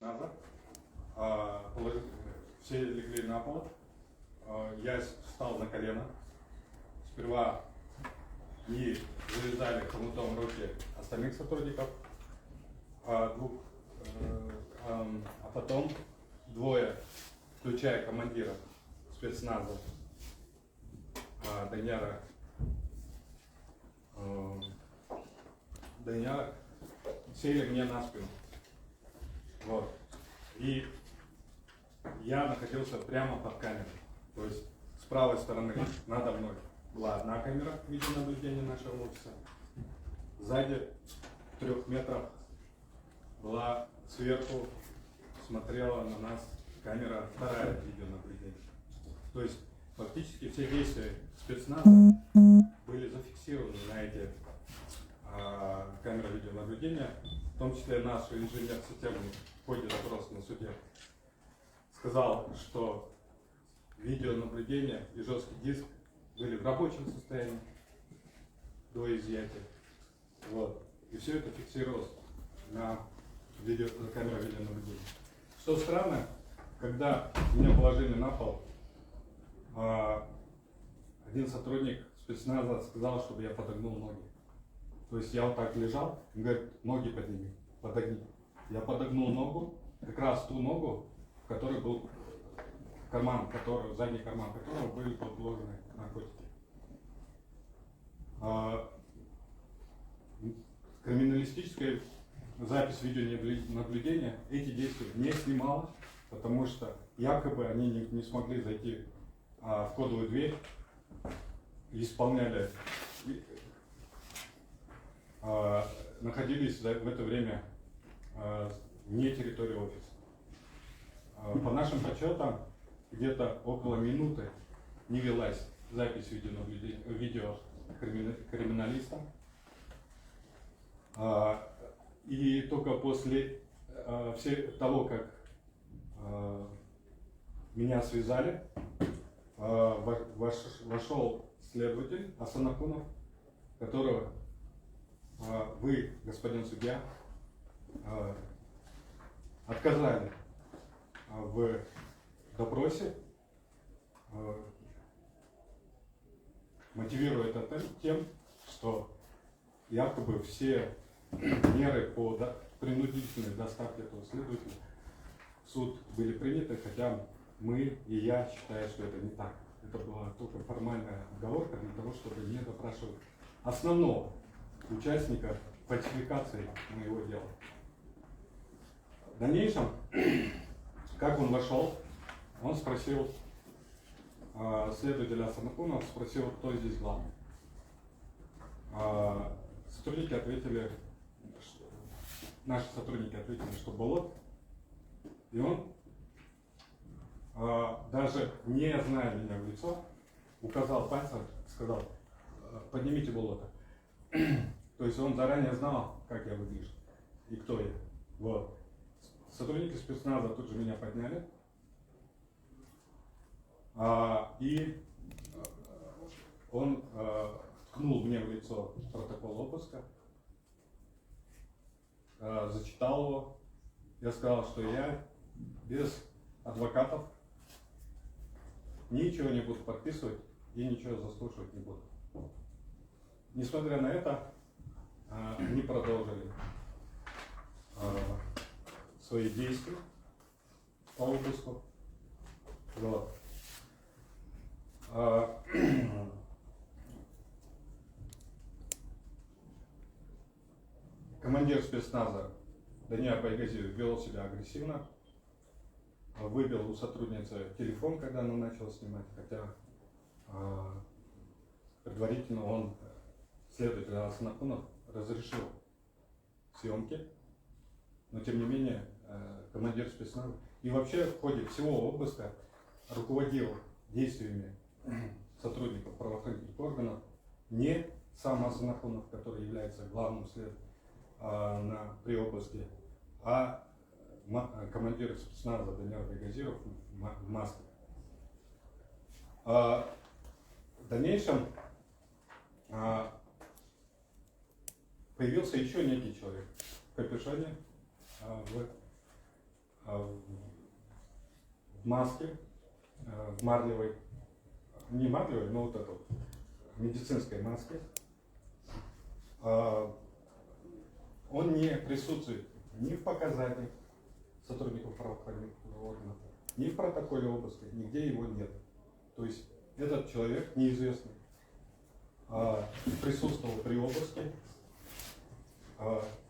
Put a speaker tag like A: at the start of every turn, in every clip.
A: назад. Все легли на пол. Я встал на колено. Сперва и завязали хомутом руки остальных сотрудников, а потом двое, включая командира спецназа Даниэра, сели мне на спину. Вот. И я находился прямо под камерой. То есть с правой стороны надо мной была одна камера видеонаблюдения нашего офиса. Сзади в 3 метрах была сверху, смотрела на нас камера вторая видеонаблюдения. То есть фактически все действия спецназа были зафиксированы на эти камеры видеонаблюдения. В том числе наш инженер системы в ходе допроса на суде сказал, что видеонаблюдение и жесткий диск были в рабочем состоянии до изъятия. Вот. И все это фиксировалось на камерах видеонаблюдения. Что странно, когда меня положили на пол, один сотрудник спецназа сказал, чтобы я подогнул ноги. То есть я вот так лежал, он говорит, ноги подними, подогни. Я подогнул ногу, как раз ту ногу, в которой был карман, задний карман которого были подложены наркотики. Криминалистическая запись видеонаблюдения эти действия не снимала, потому что якобы они не смогли зайти в кодовую дверь, исполняли, находились в это время вне территории офиса. По нашим подсчетам, где-то около минуты не велась запись видео криминалиста. И только после того, как меня связали, вошел следователь Асанакунов, которого вы, господин судья, отказали в допросе, мотивируя это тем, что якобы все меры по принудительной доставке этого следователя в суд были приняты, хотя мы и я считаю, что это не так. Это была только формальная отговорка для того, чтобы не допрашивать основного участника фальсификации моего дела. В дальнейшем, как он вошел, он спросил, следователя Асанакунов спросил, кто здесь главный. Наши сотрудники ответили, что Болот. И он, даже не зная меня в лицо, указал пальцем, сказал, поднимите Болота. То есть он заранее знал, как я выгляжу и кто я. Вот. Сотрудники спецназа тут же меня подняли. И он ткнул мне в лицо протокол обыска, зачитал его. Я сказал, что я без адвокатов ничего не буду подписывать и ничего заслушивать не буду. Несмотря на это, они продолжили свои действия по обыску. Вот. Командир спецназа Даниэр Байгазиев вел себя агрессивно, выбил у сотрудницы телефон, когда она начала снимать, хотя предварительно он, следователь Асанакунов, разрешил съемки, но тем не менее командир спецназа и вообще в ходе всего обыска руководил действиями сотрудников правоохранительных органов не сам Асанакунов, который является главным следователем при обыске, а командир спецназа Даниэр Байгазиев в маске. В дальнейшем появился еще некий человек в капюшоне, в маске, в марлевой, не марлевой, но вот это вот, медицинской маске. Он не присутствует ни в показаниях сотрудников правоохранительных органов, ни в протоколе обыска, нигде его нет. То есть этот человек неизвестный присутствовал при обыске,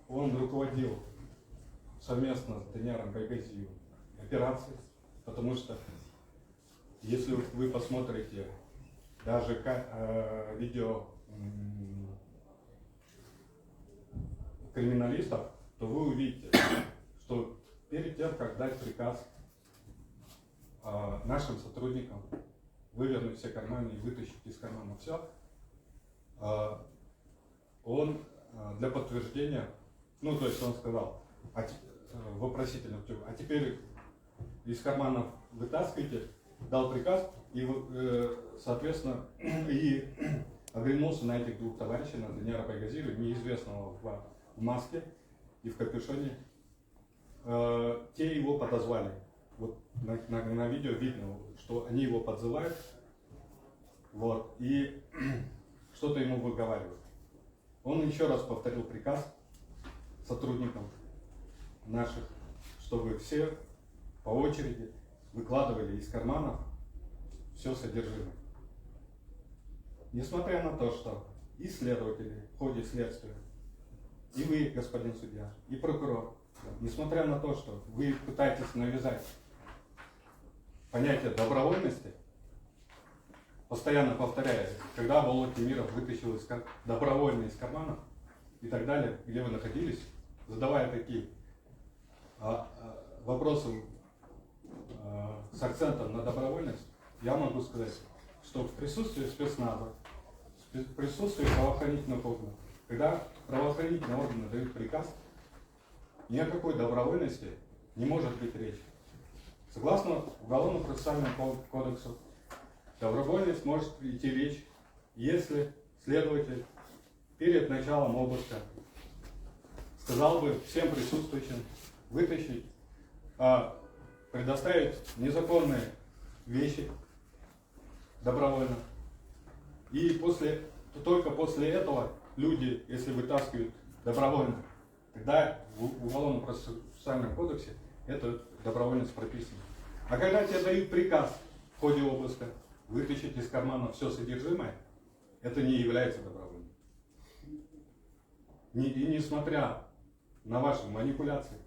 A: он руководил совместно с Даниаром Байгазиевым операцией, потому что если вы посмотрите даже видео криминалистов, то вы увидите, что перед тем, как дать приказ нашим сотрудникам вывернуть все карманы и вытащить из кармана все, он для подтверждения, ну то есть он сказал вопросительно, а теперь из карманов вытаскивайте, дал приказ и, соответственно, и оглянулся на этих двух товарищей, на Даниара Байгазиева, неизвестного в маске и в капюшоне. Те его подозвали. Вот на видео видно, что они его подзывают, вот, и что-то ему выговаривают. Он еще раз повторил приказ сотрудникам наших, чтобы все по очереди выкладывали из карманов все содержимое. Несмотря на то, что и следователи в ходе следствия, и вы, господин судья, и прокурор, несмотря на то, что вы пытаетесь навязать понятие добровольности, постоянно повторяя, когда Володя Тимиров вытащил добровольно из кармана и так далее, где вы находились, задавая такие вопросы с акцентом на добровольность, я могу сказать, что в присутствии спецназа, в присутствии правоохранительных органов, когда правоохранительные органы дают приказ, ни о какой добровольности не может быть речи. Согласно Уголовно-процессуальному кодексу, добровольность может идти речь, если следователь перед началом обыска сказал бы всем присутствующим вытащить, предоставить незаконные вещи добровольно. И только после этого люди, если вытаскивают добровольно, тогда в Уголовно-процессуальном кодексе эта добровольность прописана. А когда тебе дают приказ в ходе обыска вытащить из кармана все содержимое, это не является добровольным. И несмотря на ваши манипуляции,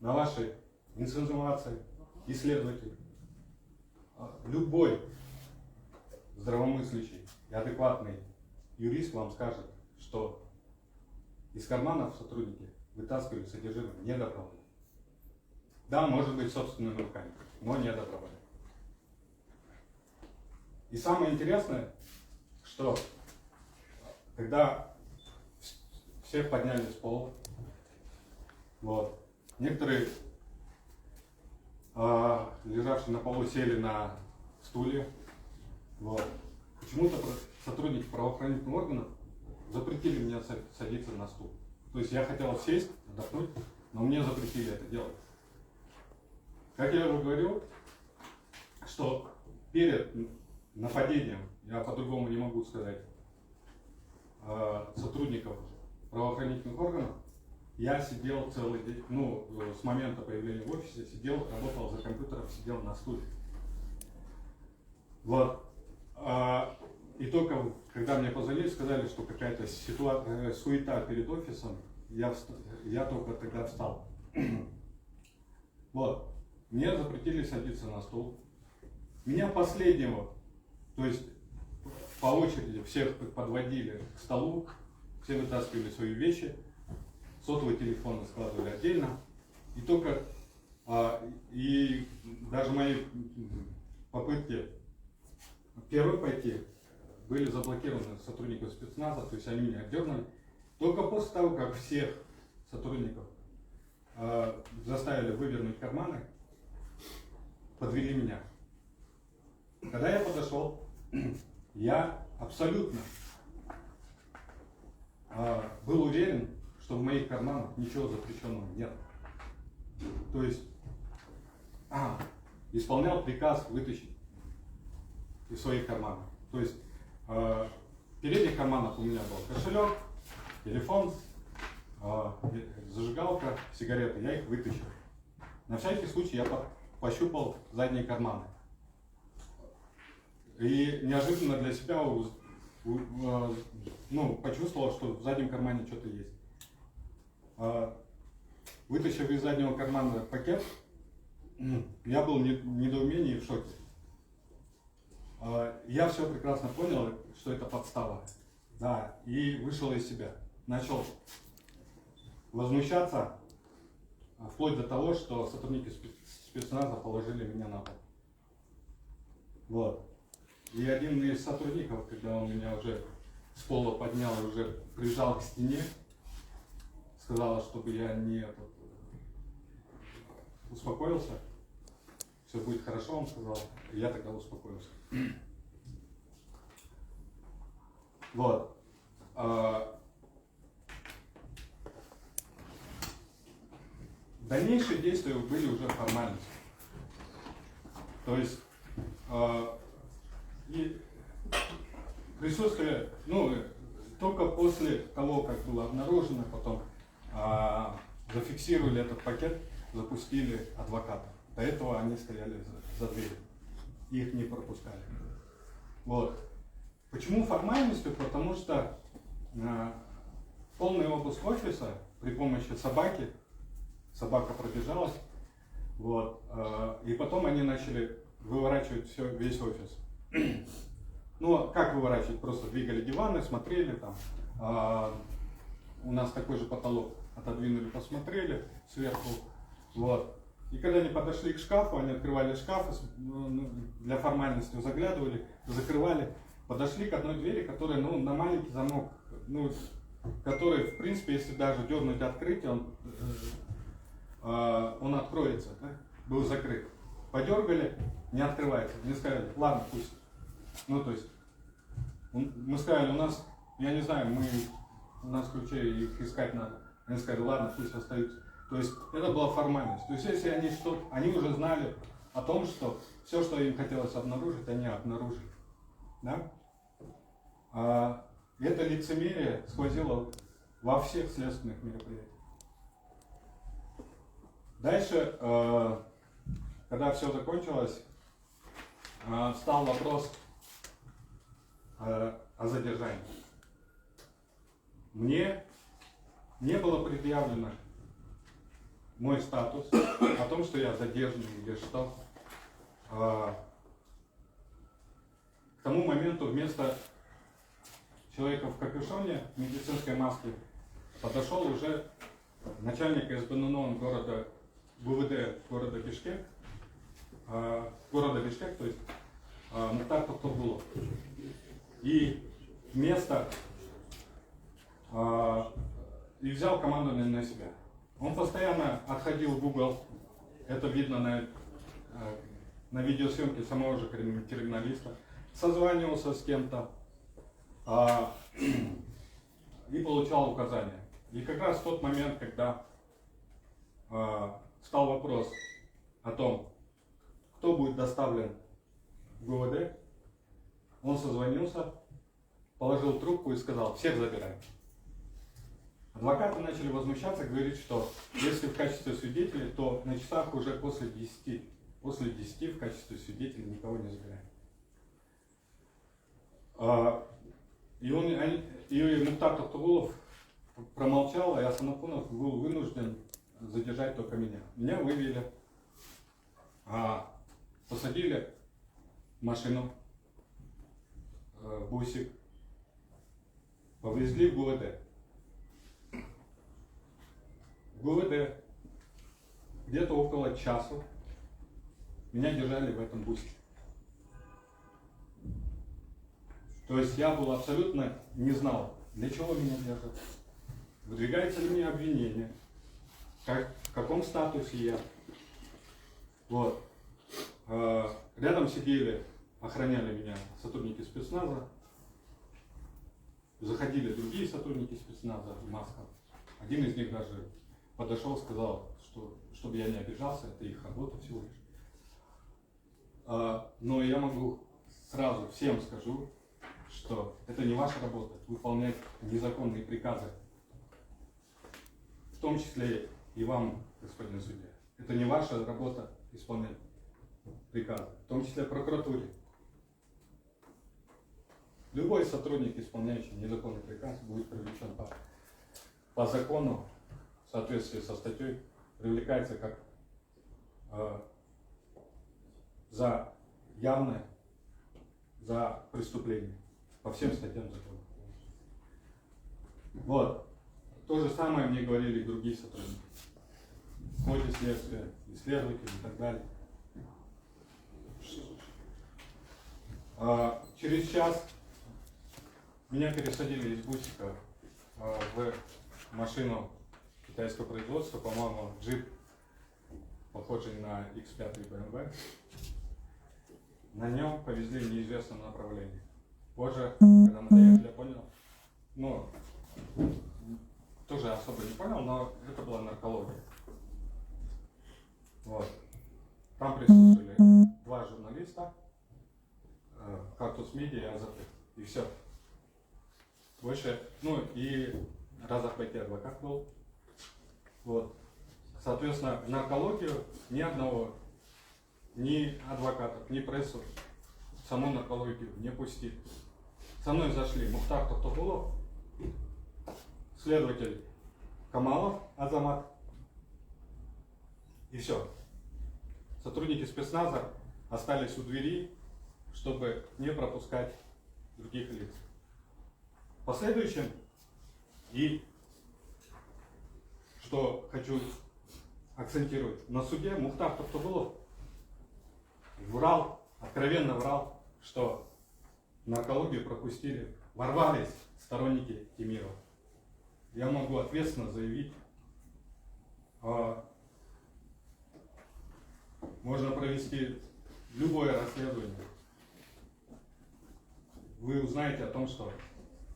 A: на ваши инсинуации, исследователи, любой здравомыслящий и адекватный юрист вам скажет, что из карманов сотрудники вытаскивают содержимое не добровольно. Да, может быть, собственными руками, но не добровольно. И самое интересное, что когда всех подняли с пола, вот, некоторые лежавшие на полу сели на стулья, вот. Почему-то сотрудники правоохранительных органов запретили мне садиться на стул. То есть я хотел сесть, отдохнуть, но мне запретили это делать. Как я уже говорил, что перед нападением, я по-другому не могу сказать, сотрудников правоохранительных органов, я сидел целый день, с момента появления в офисе, сидел, работал за компьютером, сидел на стуле. Вот. И только когда мне позвонили, сказали, что какая-то суета перед офисом, я только тогда встал. Вот. Мне запретили садиться на стул. Меня последнего, то есть по очереди всех подводили к столу, все вытаскивали свои вещи, сотовые телефоны складывали отдельно. И только, и даже мои попытки первые пойти были заблокированы сотрудниками спецназа, то есть они меня отдернули. Только после того, как всех сотрудников заставили вывернуть карманы, подвели меня. Когда я подошел, я абсолютно был уверен, что в моих карманах ничего запрещенного нет. То есть исполнял приказ вытащить из своих карманов. То есть в передних карманах у меня был кошелек, телефон, зажигалка, сигареты. Я их вытащил. На всякий случай я пощупал задние карманы. И неожиданно для себя почувствовал, что в заднем кармане что-то есть. Вытащив из заднего кармана пакет, я был в недоумении и в шоке. Я все прекрасно понял, что это подстава. Да, и вышел из себя. Начал возмущаться, вплоть до того, что сотрудники спецназа положили меня на пол. Вот. И один из сотрудников, когда он меня уже с пола поднял и уже прижал к стене, сказал, чтобы я не успокоился. Все будет хорошо, он сказал. И я тогда успокоился. Вот. Дальнейшие действия были уже формальностью. То есть и присутствие, только после того, как было обнаружено, потом зафиксировали этот пакет, запустили адвоката. До этого они стояли за дверью, их не пропускали. Вот. Почему формальностью? Потому что полный обыск офиса при помощи собаки, собака пробежалась, вот, и потом они начали выворачивать весь офис. Ну, как выворачивать? Просто двигали диваны, смотрели там. У нас такой же потолок. Отодвинули, посмотрели сверху. Вот. И когда они подошли к шкафу, они открывали шкаф, для формальности заглядывали, закрывали. Подошли к одной двери, которая на маленький замок, который, в принципе, если даже дернуть открыть, он откроется, да? Был закрыт. Подергали, не открывается. Мне сказали, ладно, пусть. То есть, мы сказали, у нас, я не знаю, у нас ключей, их искать надо. Они сказали, ладно, пусть остаются. То есть, это была формальность. То есть, если они уже знали о том, что все, что им хотелось обнаружить, они обнаружили. Да? Это лицемерие сквозило во всех следственных мероприятиях. Дальше, когда все закончилось, встал вопрос о задержании. Мне не было предъявлено мой статус о том, что я задержан или что. К тому моменту вместо человека в капюшоне, в медицинской маске, подошел уже начальник СБНН города ГУВД города Бишкек, то есть Мухтар Токтургулов. И и взял командование на себя. Он постоянно отходил в угол, это видно на видеосъемке самого же криминалиста, созванивался с кем-то и получал указания. И как раз в тот момент, когда стал вопрос о том, кто будет доставлен в ГУВД, он созвонился, положил трубку и сказал, всех забираем. Адвокаты начали возмущаться, говорить, что если в качестве свидетелей, то на часах уже после 10 в качестве свидетелей никого не забираем. И Мухтар Токтургулов промолчал, а Асанапунов был вынужден задержать только меня. Меня вывели, посадили в машину, бусик, повезли в ГУВД. В ГУВД где-то около часа меня держали в этом бусике. То есть я был абсолютно не знал, для чего меня держат, выдвигается ли мне обвинение, в каком статусе я. Вот. Рядом сидели, охраняли меня сотрудники спецназа, заходили другие сотрудники спецназа в масках. Один из них даже подошел, сказал, что чтобы я не обижался, это их работа всего лишь. Но я могу сразу всем скажу, что это не ваша работа выполнять незаконные приказы. В том числе и вам, господин судья. Это не ваша работа исполнять приказы, в том числе прокуратуре. Любой сотрудник, исполняющий незаконный приказ, будет привлечен по закону, в соответствии со статьей, привлекается как за явное, за преступление по всем статьям закона. Вот. То же самое мне говорили и другие сотрудники. В ходе следствия, исследователи и так далее. Через час меня пересадили из бусика в машину китайского производства, по-моему, джип, похожий на X5 BMW. На нем повезли в неизвестном направлении. Позже, когда мы доехали, я понял, ну, тоже особо не понял, но это была наркология. Вот. Там присутствовали 2 журналиста, Кактус Медиа и Азатек. И все. Больше, ну и Разах Байти адвокат был. Вот. Соответственно, в наркологию ни одного, ни адвокатов, ни прессу в саму наркологию не пустили. Со мной зашли Мухтар Токтогулов, следователь Камалов Азамат. И все. Сотрудники спецназа остались у двери, чтобы не пропускать других лиц. В последующем, и что хочу акцентировать, на суде Мухтар Токтогулов врал, откровенно врал, что наркологию пропустили, ворвались сторонники Темирова. Я могу ответственно заявить, можно провести любое расследование. Вы узнаете о том, что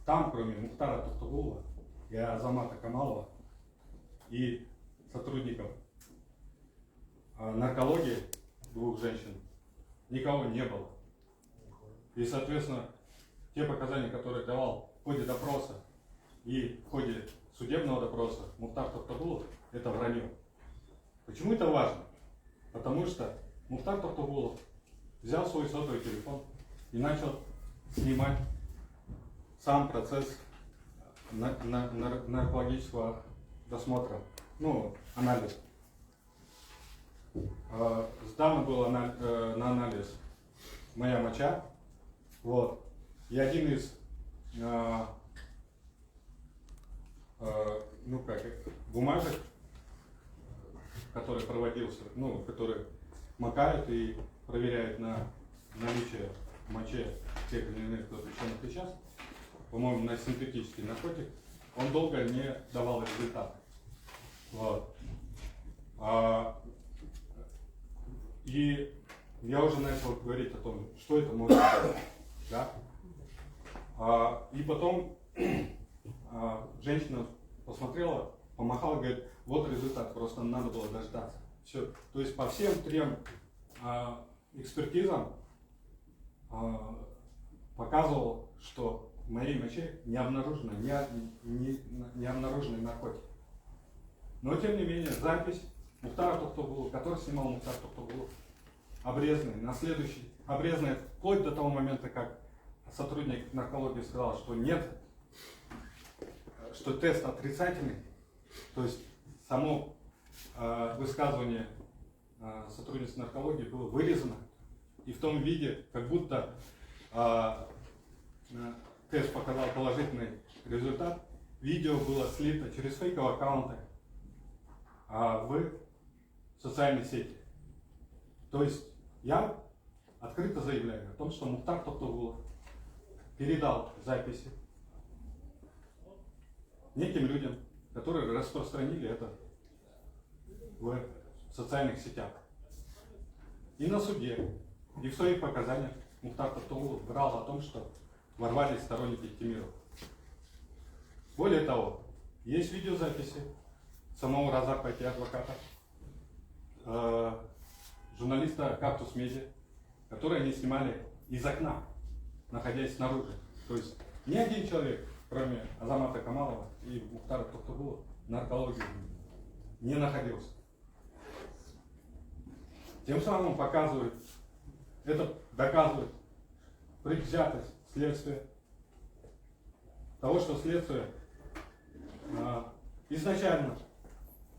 A: там, кроме Мухтара Токтогулова и Азамата Камалова и сотрудников наркологии 2 женщин, никого не было. И, соответственно, те показания, которые давал в ходе допроса и в ходе судебного допроса Мухтар Токтогулов, это вранье. Почему это важно? Потому что Мухтар Токтогулов взял свой сотовый телефон и начал снимать сам процесс наркологического досмотра, ну, анализ. Сдано было на анализ моя моча, вот, и один из, бумажек, который проводился, ну, который макают и проверяют на наличие в моче тех или иных запрещенных веществ, по-моему, на синтетический наркотик, он долго не давал результата. Вот. И я уже начал говорить о том, что это может быть. Да? И потом женщина посмотрела, помахала, говорит, вот результат, просто надо было дождаться. Все. То есть по всем 3 экспертизам показывал, что в моей моче не обнаружены наркотики. Но тем не менее запись Мухтара Токтогулова, который снимал Мухтар Токтогулов, обрезанная вплоть до того момента, как сотрудник наркологии сказал, что нет, что тест отрицательный, то есть само высказывание сотрудницы наркологии было вырезано, и в том виде, как будто тест показал положительный результат, видео было слито через фейковые аккаунты в социальной сети. То есть я открыто заявляю о том, что Мухтар Токтогулов передал записи неким людям, которые распространили это в социальных сетях. И на суде, и в своих показаниях Мухтар Токтогулов врал о том, что ворвались сторонники Темирова. Более того, есть видеозаписи самого Разаха Байти адвоката, журналиста Кактус Медиа, которые они снимали из окна, находясь снаружи. То есть ни один человек, кроме Азамата Камалова и Мухтара Токтургулова, на наркологии не находился. Тем самым показывает, это доказывает предвзятость следствия, того, что следствие изначально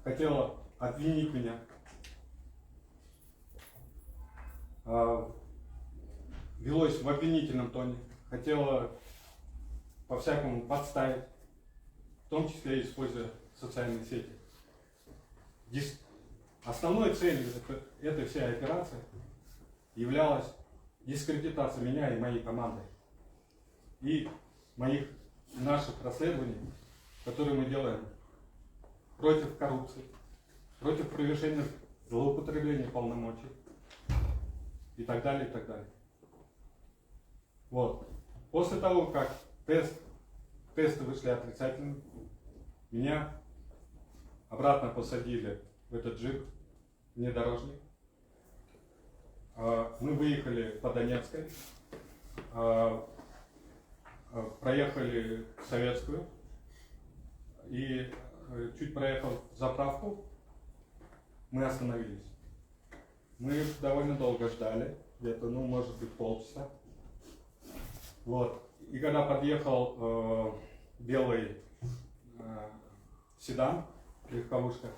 A: хотело обвинить меня, велось в обвинительном тоне, хотело по-всякому подставить, в том числе используя социальные сети. Основной целью этой всей операции являлась дискредитация меня и моей команды. И наших расследований, которые мы делаем против коррупции, против превышения злоупотребления полномочий и так далее, и так далее. Вот. После того, как тесты вышли отрицательными, меня обратно посадили в этот джип, внедорожник. Мы выехали по Донецкой, проехали в Советскую и чуть проехав заправку, мы остановились. Мы довольно долго ждали, где-то, может быть, полчаса. Вот. И когда подъехал белый седан, легковушка,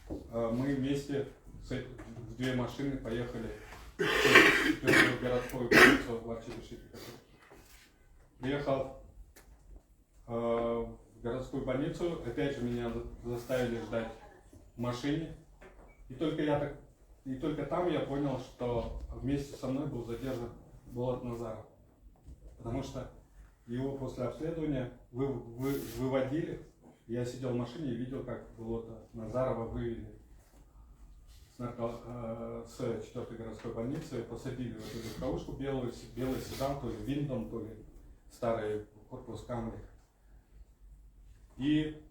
A: мы вместе в две машины поехали в городскую больницу в Арчи-Бешите. Приехал в городскую больницу, опять же меня заставили ждать в машине. И только там я понял, что вместе со мной был задержан Болот Назаров. Потому что его после обследования выводили. Я сидел в машине и видел, как Болота Назарова вывели с 4-й городской больницы, посадили в эту легковушку, белый седан, то ли Виндом, то ли старый корпус Камри. И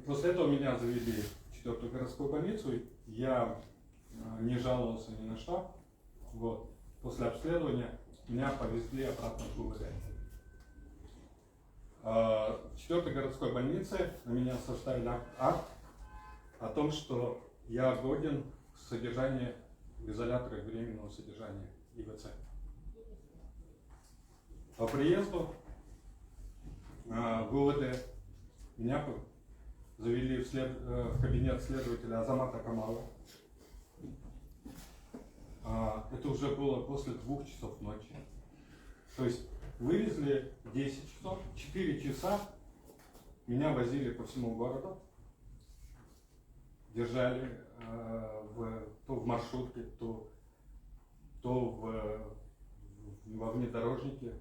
A: после этого меня завели в 4-ю городскую больницу. Я не жаловался ни на что. Вот. После обследования меня повезли обратно в ГУВД. В 4-й городской больнице на меня составили акт о том, что я годен к содержанию в изоляторе временного содержания ИВЦ. По приезду в ГУВД меня завели в кабинет следователя Азамата Камалова. Это уже было после 2 часов ночи. То есть вывезли в 10 часов, 4 часа меня возили по всему городу, держали то в маршрутке, то во внедорожнике.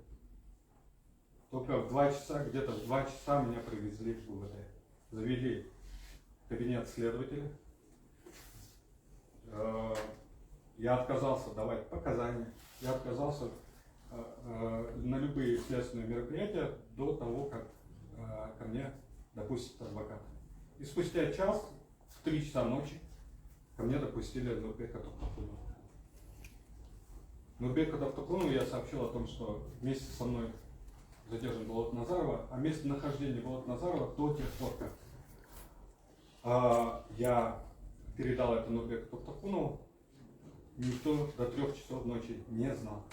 A: Только в 2 часа, где-то в 2 часа меня привезли в ГУВД. Завели в кабинет следователя. Я отказался давать показания, я отказался на любые следственные мероприятия до того, как ко мне допустят адвоката. И спустя час, в 3 часа ночи, ко мне допустили Нурбека Токтургулова. Нурбеку Токтургулову я сообщил о том, что вместе со мной задержан Болот Назарова, а местонахождение Болот Назарова до тех пор, как я передал это Нурбеку Токтургулову, никто до 3 часов ночи не знал.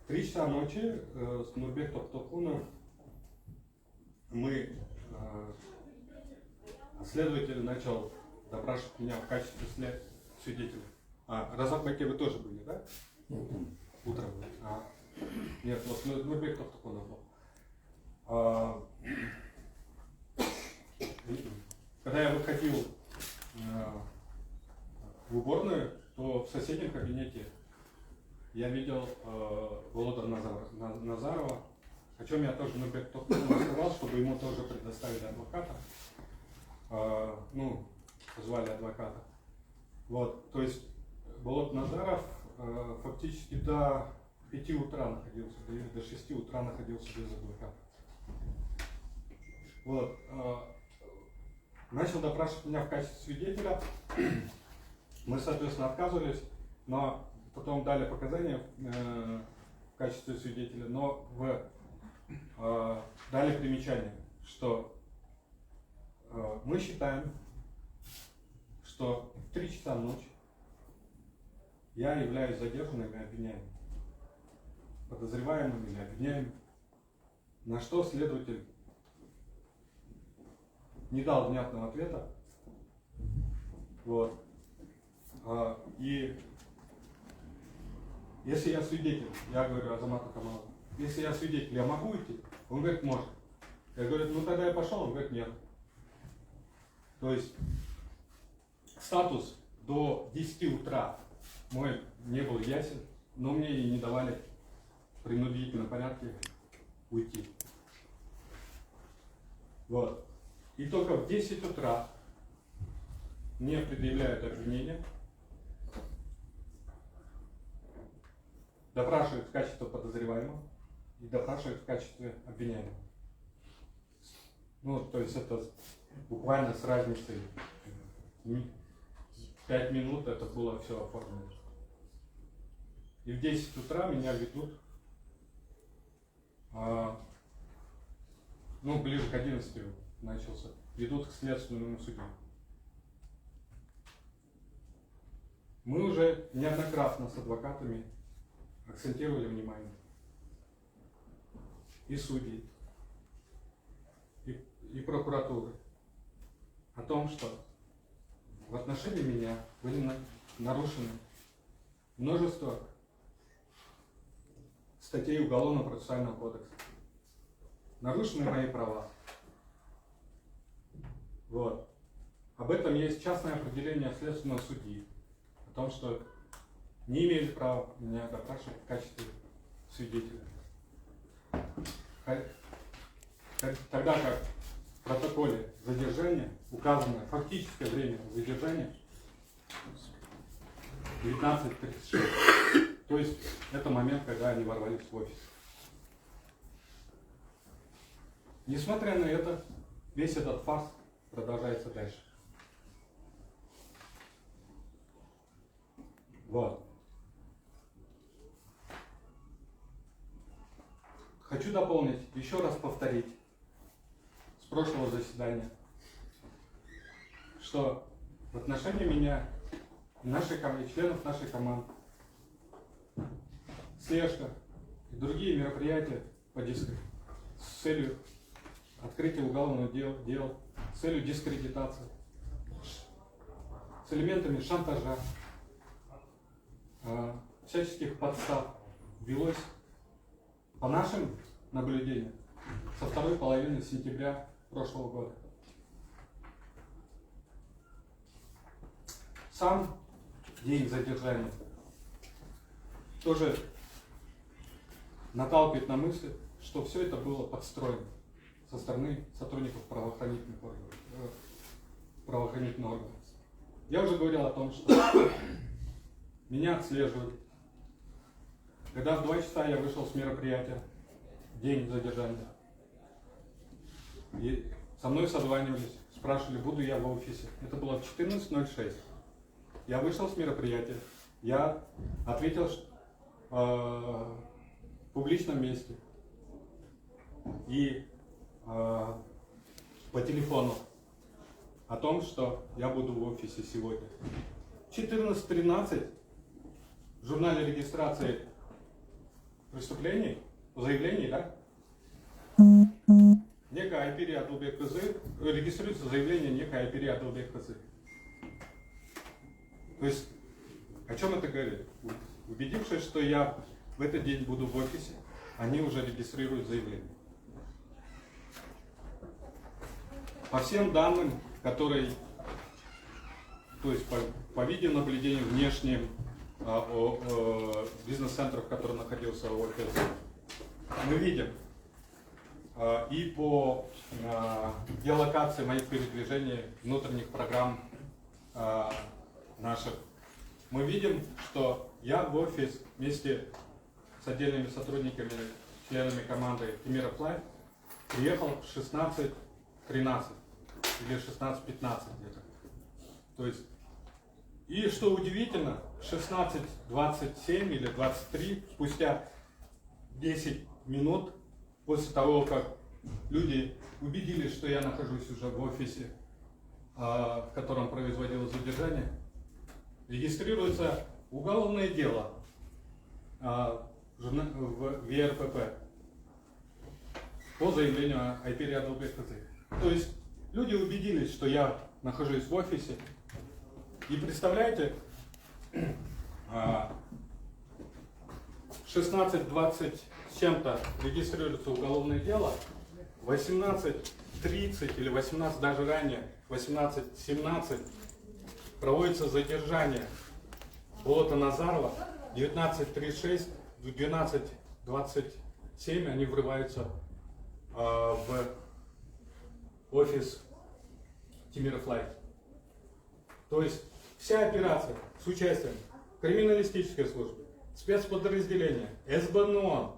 A: 3 часа ночи с Нурбеком Токтургуловым следователь начал допрашивать меня в качестве свидетеля. Разарбеке вы тоже были, да? Утром. Нет, вот Нурбек Токтургулов был. Когда я выходил в уборную, то в соседнем кабинете я видел Болота Назарова, о чем я тоже Нурбек Токтургулов сказал, чтобы ему тоже предоставили адвоката. Позвали адвоката. Вот, то есть Болот Назаров фактически до 5 утра находился, до 6 утра находился без адвоката. Вот. Начал допрашивать меня в качестве свидетеля. Мы, соответственно, отказывались, но потом дали показания в качестве свидетеля, но дали примечание, что мы считаем, что в 3 часа ночи я являюсь задержанным и обвиняемым, подозреваемым или обвиняемым, на что следователь не дал внятного ответа. Вот. И если я свидетель, я говорю Азамату Камалову, если я свидетель, я могу идти? Он говорит, может. Я говорю, ну тогда я пошел, он говорит, нет. То есть статус до 10 утра мой не был ясен, но мне и не давали в принудительном порядке уйти. Вот. И только в 10 утра мне предъявляют обвинение, допрашивают в качестве подозреваемого и допрашивают в качестве обвиняемого. Ну, то есть это буквально с разницей 5 минут это было все оформлено. И в 10 утра меня ведут, ну, ближе к 11 начался, ведут к следственному суду. Мы уже неоднократно с адвокатами акцентировали внимание и судей, и прокуратуры о том, что в отношении меня были нарушены множество статей Уголовно-процессуального кодекса. Нарушены мои права. Вот. Об этом есть частное определение следственного судьи. О том, что не имели права меня допрашивать в качестве свидетеля. Тогда как в протоколе задержания указано фактическое время задержания 19:36. То есть это момент, когда они ворвались в офис. Несмотря на это, весь этот фарс продолжается дальше. Вот. Хочу дополнить, еще раз повторить с прошлого заседания, что в отношении меня и членов нашей команды слежка и другие мероприятия с целью открытия уголовного дела, с целью дискредитации, с элементами шантажа, всяческих подстав велось по нашим наблюдениям со второй половины сентября прошлого года. Сам день задержания тоже наталкивает на мысль, что все это было подстроено со стороны сотрудников правоохранительных органов. Я уже говорил о том, что меня отслеживали. Когда в 2 часа я вышел с мероприятия, день задержания, и со мной созванивались, спрашивали, буду я в офисе. Это было в 14:06. Я вышел с мероприятия, я ответил в публичном месте и по телефону о том, что я буду в офисе сегодня. В 14:13 в журнале регистрации преступлений, заявлений, да? Некая Айпири Адылбек кызы, регистрируется заявление некой Айпири Адылбек кызы. То есть, о чем это говорит? Убедившись, что я в этот день буду в офисе, они уже регистрируют заявление. По всем данным, которые, то есть по видеонаблюдению внешним, бизнес-центров, в котором находился офис, мы видим и по геолокации моих передвижений внутренних программ наших, мы видим, что я в офис вместе с отдельными сотрудниками, членами команды Тимира Плай приехал в 16:13 или 16:15 где-то. То есть И что удивительно, 16:27 или 23, спустя 10 минут после того, как люди убедились, что я нахожусь уже в офисе, в котором производилось задержание, регистрируется уголовное дело в ВРПП по заявлению Айпери Адалбек-ТЗ. То есть люди убедились, что я нахожусь в офисе. И представляете, 16:20 с чем-то регистрируется уголовное дело, 18:30 или 18 даже ранее, 18:17 проводится задержание Болота Назарова, 19:36, в 12:27 они врываются в офис Тимиров Лайф. То есть вся операция с участием криминалистической службы, спецподразделения, СБНО,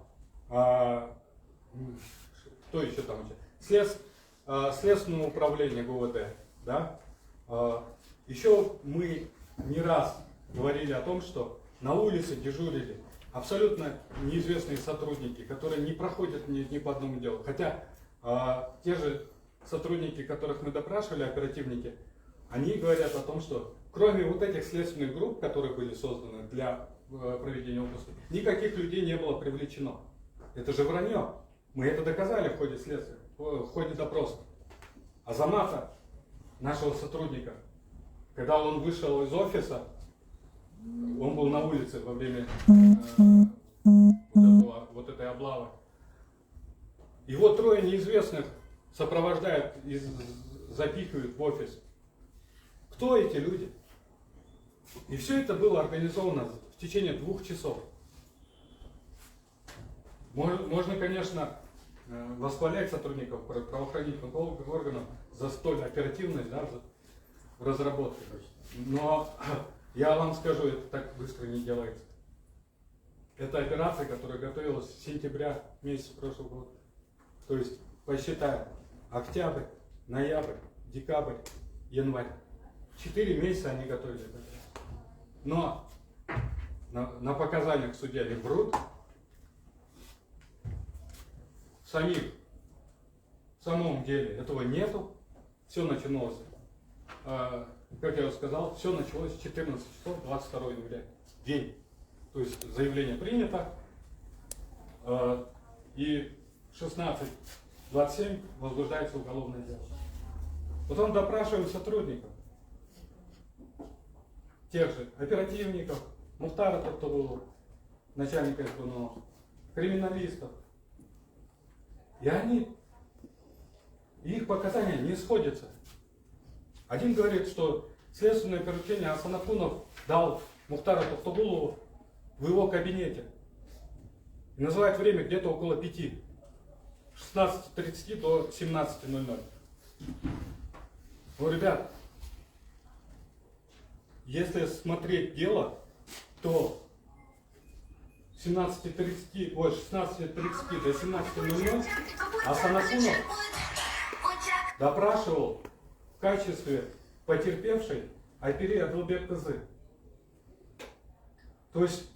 A: кто еще там, Следственного управления ГУВД, да? Еще мы не раз говорили о том, что на улице дежурили абсолютно неизвестные сотрудники, которые не проходят ни по одному делу. Хотя те же сотрудники, которых мы допрашивали, оперативники, они говорят о том, что кроме вот этих следственных групп, которые были созданы для проведения обысков, никаких людей не было привлечено. Это же вранье. Мы это доказали в ходе следствия, в ходе допроса. Азамата, нашего сотрудника, когда он вышел из офиса, он был на улице во время вот этой облавы. Его трое неизвестных сопровождают и запихивают в офис. Кто эти люди? И все это было организовано в течение 2 часов. Можно, конечно, восхвалять сотрудников правоохранительных органов за столь оперативность, да, в разработке. Но я вам скажу, это так быстро не делается. Это операция, которая готовилась с сентября месяца прошлого года. То есть, посчитаем, октябрь, ноябрь, декабрь, январь. 4 месяца они готовили это. Но на показаниях в суде они врут. В самом деле этого нету. Все начиналось, как я уже сказал, все началось с 14 часов 22 января. День. То есть заявление принято. И 16:27 возбуждается уголовное дело. Потом допрашиваем сотрудников. Тех же оперативников, Мухтара Токтулова, начальника СБНО, криминалистов. И их показания не сходятся. Один говорит, что следственное поручение Асанакунов дал Мухтару Токтулову в его кабинете. И называет время где-то около 5. 16:30 до 17:00. Ну, ребят, если смотреть дело, то 16:30 до 17:00 Асанакунов допрашивал в качестве потерпевшей Айпери Адалбек-ТЗ. То есть,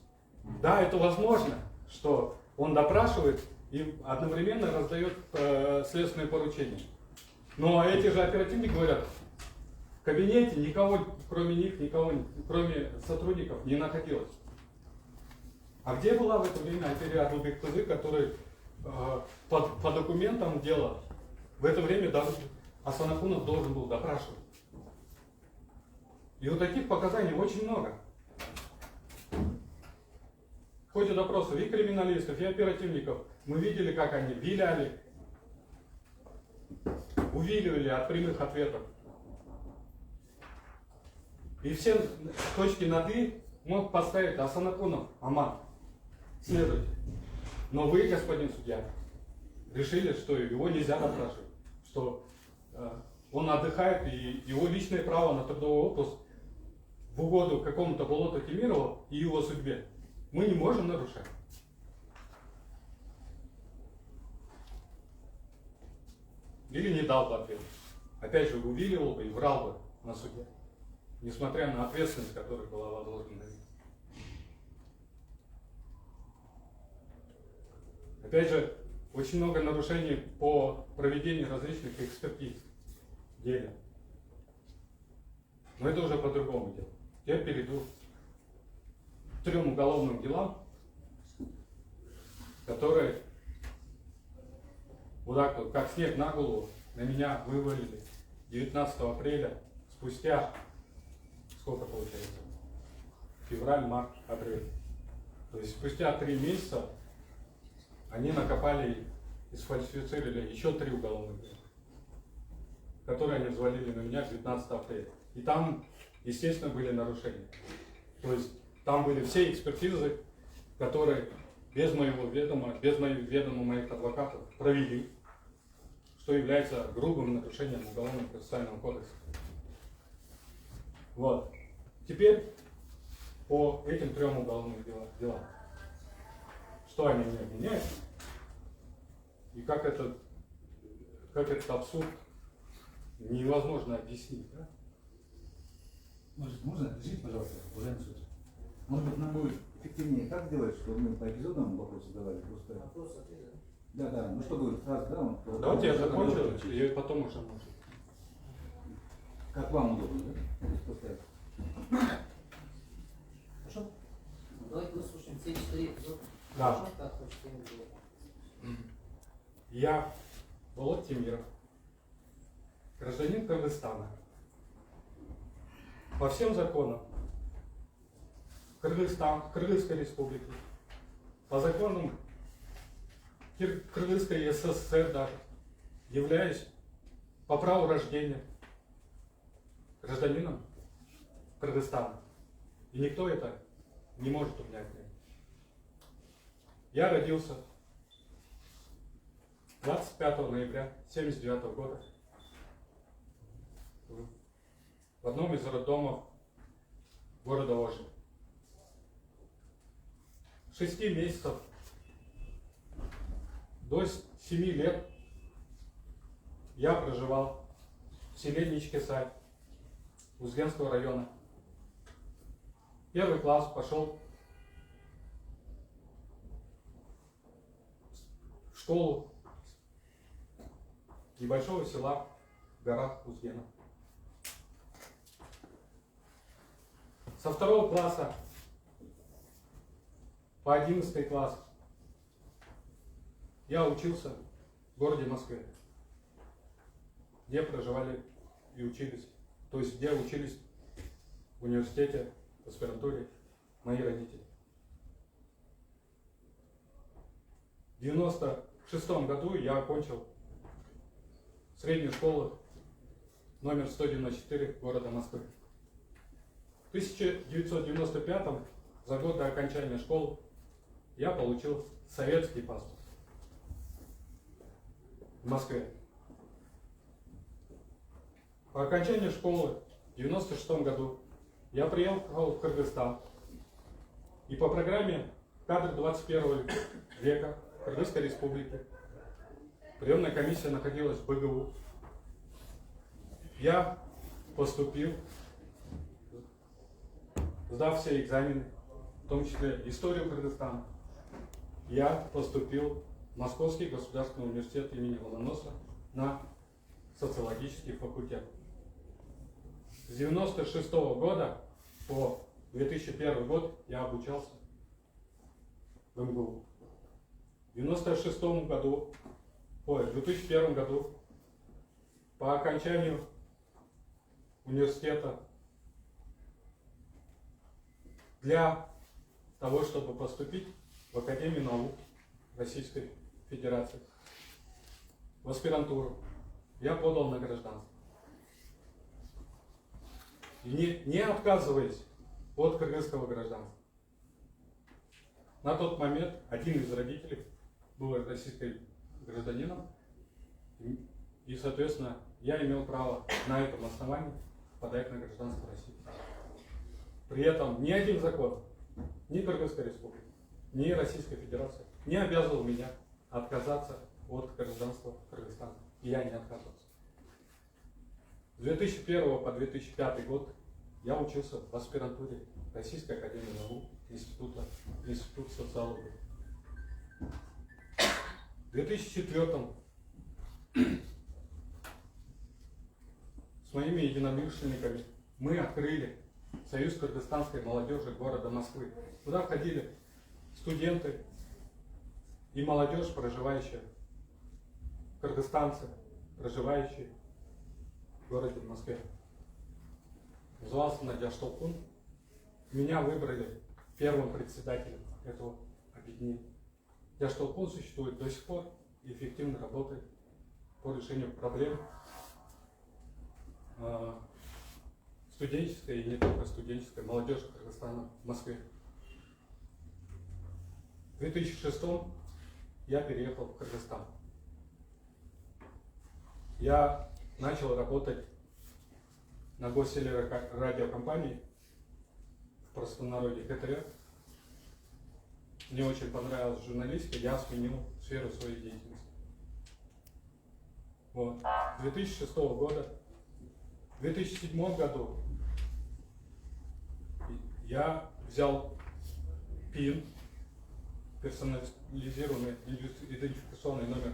A: да, это возможно, что он допрашивает и одновременно раздает следственные поручения. Но эти же оперативники говорят, в кабинете никого, кроме них, кроме сотрудников, не находилось. А где была в это время Айпери Адалбек-ТЗ, который по документам дела в это время даже Асанакунов должен был допрашивать? И вот таких показаний очень много. В ходе допросов и криминалистов, и оперативников мы видели, как они увиливали от прямых ответов. И все точки над «и» мог поставить Асанакунов Аман, следователь. Но вы, господин судья, решили, что его нельзя допрашивать, что он отдыхает, и его личное право на трудовой отпуск в угоду какому-то Болоту Тимирову и его судьбе мы не можем нарушать. Или не дал бы ответ. Опять же, увиливал бы и врал бы на суде. несмотря на ответственность, которая была возложена на них. Опять же, очень много нарушений по проведению различных экспертиз в деле. Но это уже по-другому дело. Я перейду к 3 уголовным делам, которые вот так вот, как снег на голову, на меня вывалили 19 апреля, спустя, сколько получается, февраль, март, апрель. То есть спустя 3 месяца они накопали и сфальсифицировали еще 3 уголовных дела, которые они взвалили на меня 19 апреля. И там, естественно, были нарушения. То есть там были все экспертизы, которые без моего ведома, без моего ведома моих адвокатов провели, что является грубым нарушением Уголовного процессуального кодекса. Вот. Теперь по этим 3 уголовным делам. Что они мне обвиняют? И как этот абсурд невозможно объяснить. Да?
B: Может, можно? Разрешите, пожалуйста, уважаемый суд. Может быть, нам будет эффективнее как сделать, чтобы мы по эпизодам вопросы задавали? Просто...
C: Вопрос-ответ.
B: Да. Ну чтобы сразу, да?
A: Давайте я закончу, и потом уже можно.
B: Как вам удобно, да? Просто...
C: Хорошо? Ну, давайте выслушаем все 4 эпизода.
A: Да.
C: Хорошо, как хочется им было.
A: Я Володь Тимиров, гражданин Кыргызстана. По всем законам Кыргызской республики, по законам Кыргызской СССР даже, являюсь по праву рождения гражданином Кыргызстана. И никто это не может у меня отнять. Я родился 25 ноября 1979 года в одном из роддомов города Ожи. С 6 месяцев до 7 лет я проживал в селе Ничкесай Узгенского района. Первый класс пошел в школу небольшого села в горах Узгена. Со 2 класса по 11 класс я учился в городе Москве, где проживали и учились, то есть где учились в университете, в аспирантуре мои родители. В 1996 году я окончил среднюю школу номер 194 города Москвы. В 1995 за год до окончания школы я получил советский паспорт в Москве. По окончании школы в 1996 году я приехал в Кыргызстан и по программе «Кадры 21 века» Кыргызской республики, приемная комиссия находилась в БГУ, я поступил, сдав все экзамены, в том числе историю Кыргызстана, я поступил в Московский государственный университет имени Ломоносова на социологический факультет. С 1996 года по 2001 год я обучался в МГУ. В 2001 году по окончанию университета для того, чтобы поступить в Академию наук Российской Федерации, в аспирантуру, я подал на гражданство. И не отказываясь от кыргызского гражданства. На тот момент один из родителей был российским гражданином, и, соответственно, я имел право на этом основании подать на гражданство России. При этом ни один закон, ни Кыргызской республики, ни Российской Федерации не обязывал меня отказаться от гражданства Кыргызстана. И я не отказывался. С 2001 по 2005 год я учился в аспирантуре Российской академии наук, института социологии. В 2004 с моими единомышленниками мы открыли Союз кыргызстанской молодежи города Москвы. Туда входили студенты и молодежь, проживающая, кыргызстанцы, проживающие в городе Москве. Назывался Надежд Толкун. Меня выбрали первым председателем этого объединения. Надежд Толкун существует до сих пор и эффективно работает по решению проблем студенческой и не только студенческой молодежи Кыргызстана в Москве. В 2006 я переехал в Кыргызстан. Я начал работать на гостелерадиокомпании, в простонародье КТР. Мне очень понравилась журналистика, я сменил сферу своей деятельности. Вот. С 2006 года, в 2007 году я взял ПИН, персонализированный идентификационный номер,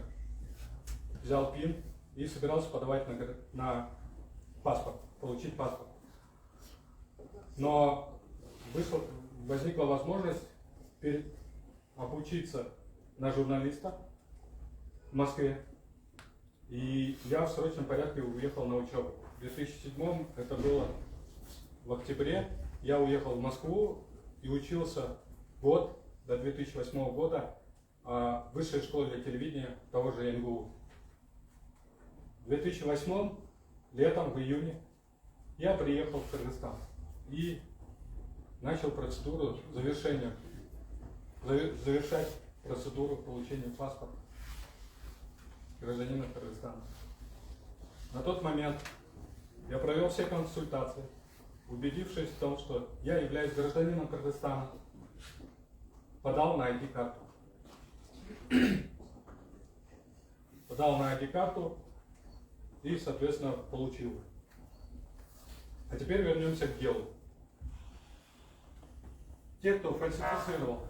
A: взял ПИН и собирался подавать на паспорт, получить паспорт. Но возникла возможность обучиться на журналиста в Москве, и я в срочном порядке уехал на учебу. В 2007 это было в октябре, я уехал в Москву и учился год до 2008 года в высшей школе для телевидения того же МГУ. В 2008 летом, в июне, я приехал в Кыргызстан и начал процедуру завершать процедуру получения паспорта гражданина Кыргызстана. На тот момент я провел все консультации, убедившись в том, что я являюсь гражданином Кыргызстана, подал на ID-карту. Подал на ID-карту и, соответственно, получил. А теперь вернемся к делу. Те, кто фальсифицировал,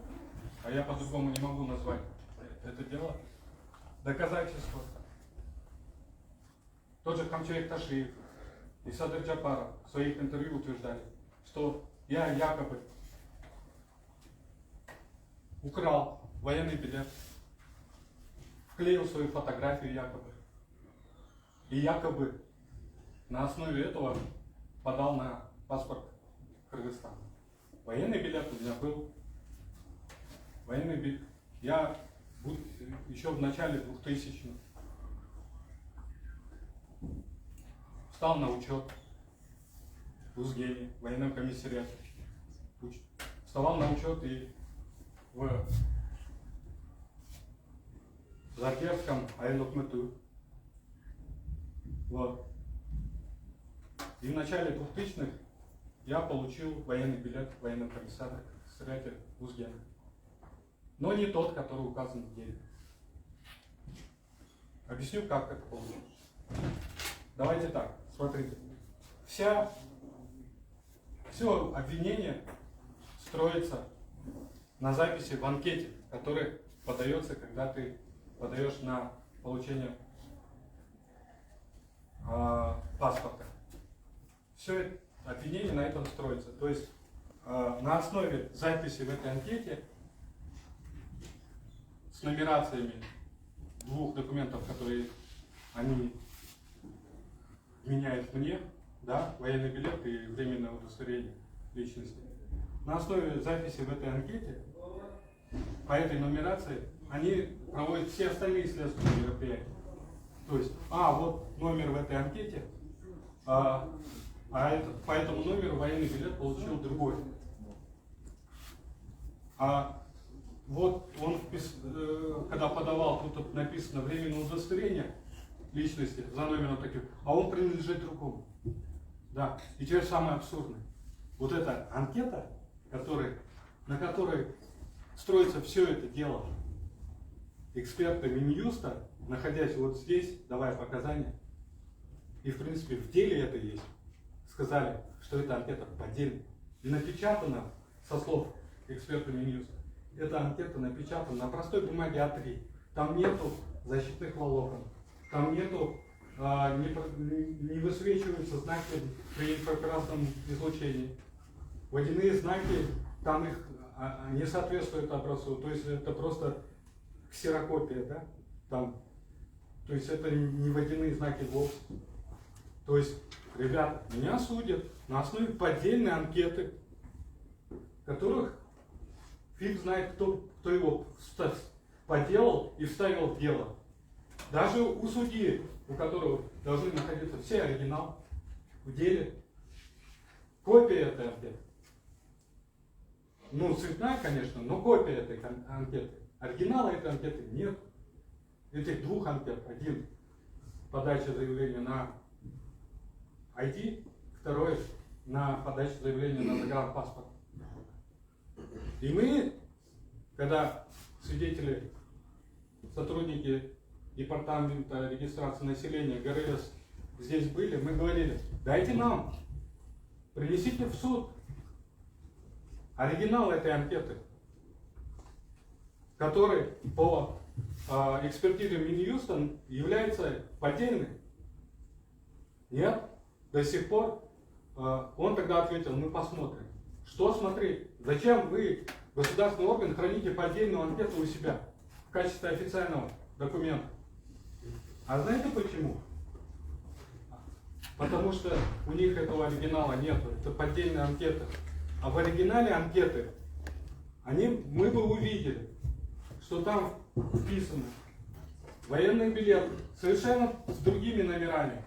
A: а я по-другому не могу назвать это дело, доказательства. Тот же Камчаек Ташиев и Садыр Джапаров в своих интервью утверждали, что я якобы украл военный билет, вклеил свою фотографию якобы, и якобы на основе этого подал на паспорт Кыргызстана. Военный билет у меня был. Военный билет. Я еще в начале 2000-х встал на учет в Узгене, в военном комиссариате. Вставал на учет и в Закерском Айнукмыту. Вот. И в начале 2000-х я получил военный билет в военном комиссариате Узгена. Но не тот, который указан в деле. Объясню, как это получилось. Давайте так, смотрите. Все обвинение строится на записи в анкете, которая подается, когда ты подаешь на получение паспорта. Все это обвинение на этом строится. То есть на основе записи в этой анкете с нумерациями двух документов, которые они меняют мне, да, военный билет и временное удостоверение личности. На основе записи в этой анкете, по этой нумерации, они проводят все остальные следственные мероприятия. То есть, вот номер в этой анкете, по этому номеру военный билет получил другой. Вот он, когда подавал, тут написано временное удостоверение личности за номером таким, а он принадлежит другому. Да. И теперь самое абсурдное. Вот эта анкета, на которой строится все это дело, эксперты Минюста, находясь вот здесь, давая показания, и в принципе в деле это есть, сказали, что эта анкета поддельная. И напечатана, со слов эксперта Минюста, эта анкета напечатана на простой бумаге А3. Там нету защитных волокон, там нету, не высвечиваются знаки при инфракрасном излучении. Водяные знаки, там их не соответствуют образцу, то есть это просто ксерокопия, да? Там, то есть это не водяные знаки вовсе. То есть, ребята, меня судят на основе поддельной анкеты, которых фиг знает, кто его поделал и вставил в дело. Даже у судьи, у которого должны находиться все оригинал в деле, копия этой анкеты. Ну, цветная, конечно, но копия этой анкеты. Оригинала этой анкеты нет. Этих двух анкет. Один подача заявления на ID, второй на подачу заявления на загранпаспорт. И мы, когда свидетели, сотрудники департамента регистрации населения ГРС здесь были, мы говорили, дайте нам, принесите в суд оригинал этой анкеты, который по экспертизе Минюста является поддельной. Нет, до сих пор он тогда ответил, мы посмотрим. Что смотреть? Зачем вы, государственный орган, храните поддельную анкету у себя в качестве официального документа? А знаете почему? Потому что у них этого оригинала нету, это поддельная анкета. А в оригинале анкеты мы бы увидели, что там вписано военный билет совершенно с другими номерами.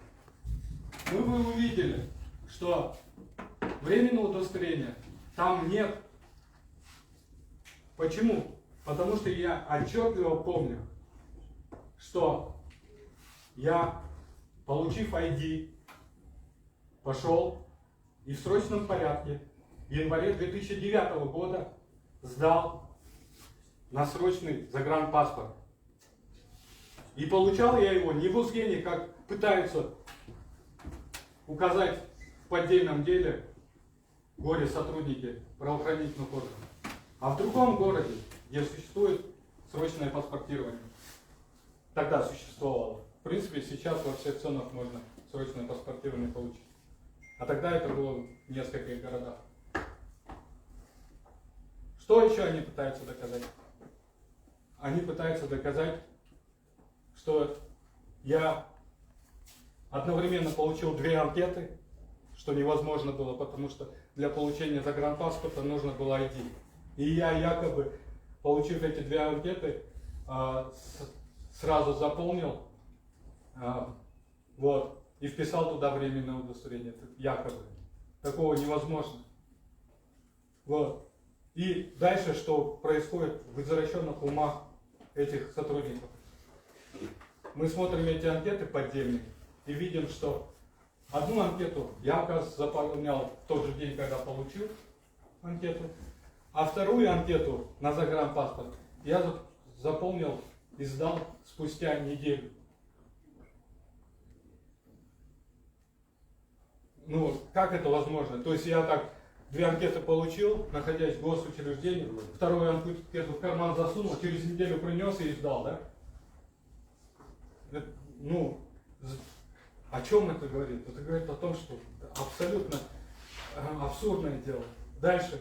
A: Мы бы увидели, что временного удостоверения там нет. Почему? Потому что я отчетливо помню, что я, получив ID, пошел и в срочном порядке в январе 2009 года сдал на срочный загранпаспорт. И получал я его не в Узгене, как пытаются указать в поддельном деле горе-сотрудники правоохранительных органов, а в другом городе, где существует срочное паспортирование. Тогда существовало. В принципе, сейчас во всех ценах можно срочное паспортирование получить. А тогда это было в нескольких городах. Что еще они пытаются доказать? Они пытаются доказать, что я одновременно получил две анкеты, что невозможно было, потому что для получения загранпаспорта нужно было ID. И я якобы, получив эти две анкеты, сразу заполнил, вот, и вписал туда временное удостоверение, якобы. Такого невозможно. Вот. И дальше, что происходит в извращенных умах этих сотрудников. Мы смотрим эти анкеты поддельные и видим, что одну анкету я, оказывается, заполнял в тот же день, когда получил анкету, а вторую анкету на загранпаспорт я заполнил и сдал спустя неделю. Ну, как это возможно? То есть я так две анкеты получил, находясь в госучреждении, вторую анкету в карман засунул, через неделю принес и сдал, да? Это, ну, о чем это говорит? Это говорит о том, что абсолютно абсурдное дело. Дальше.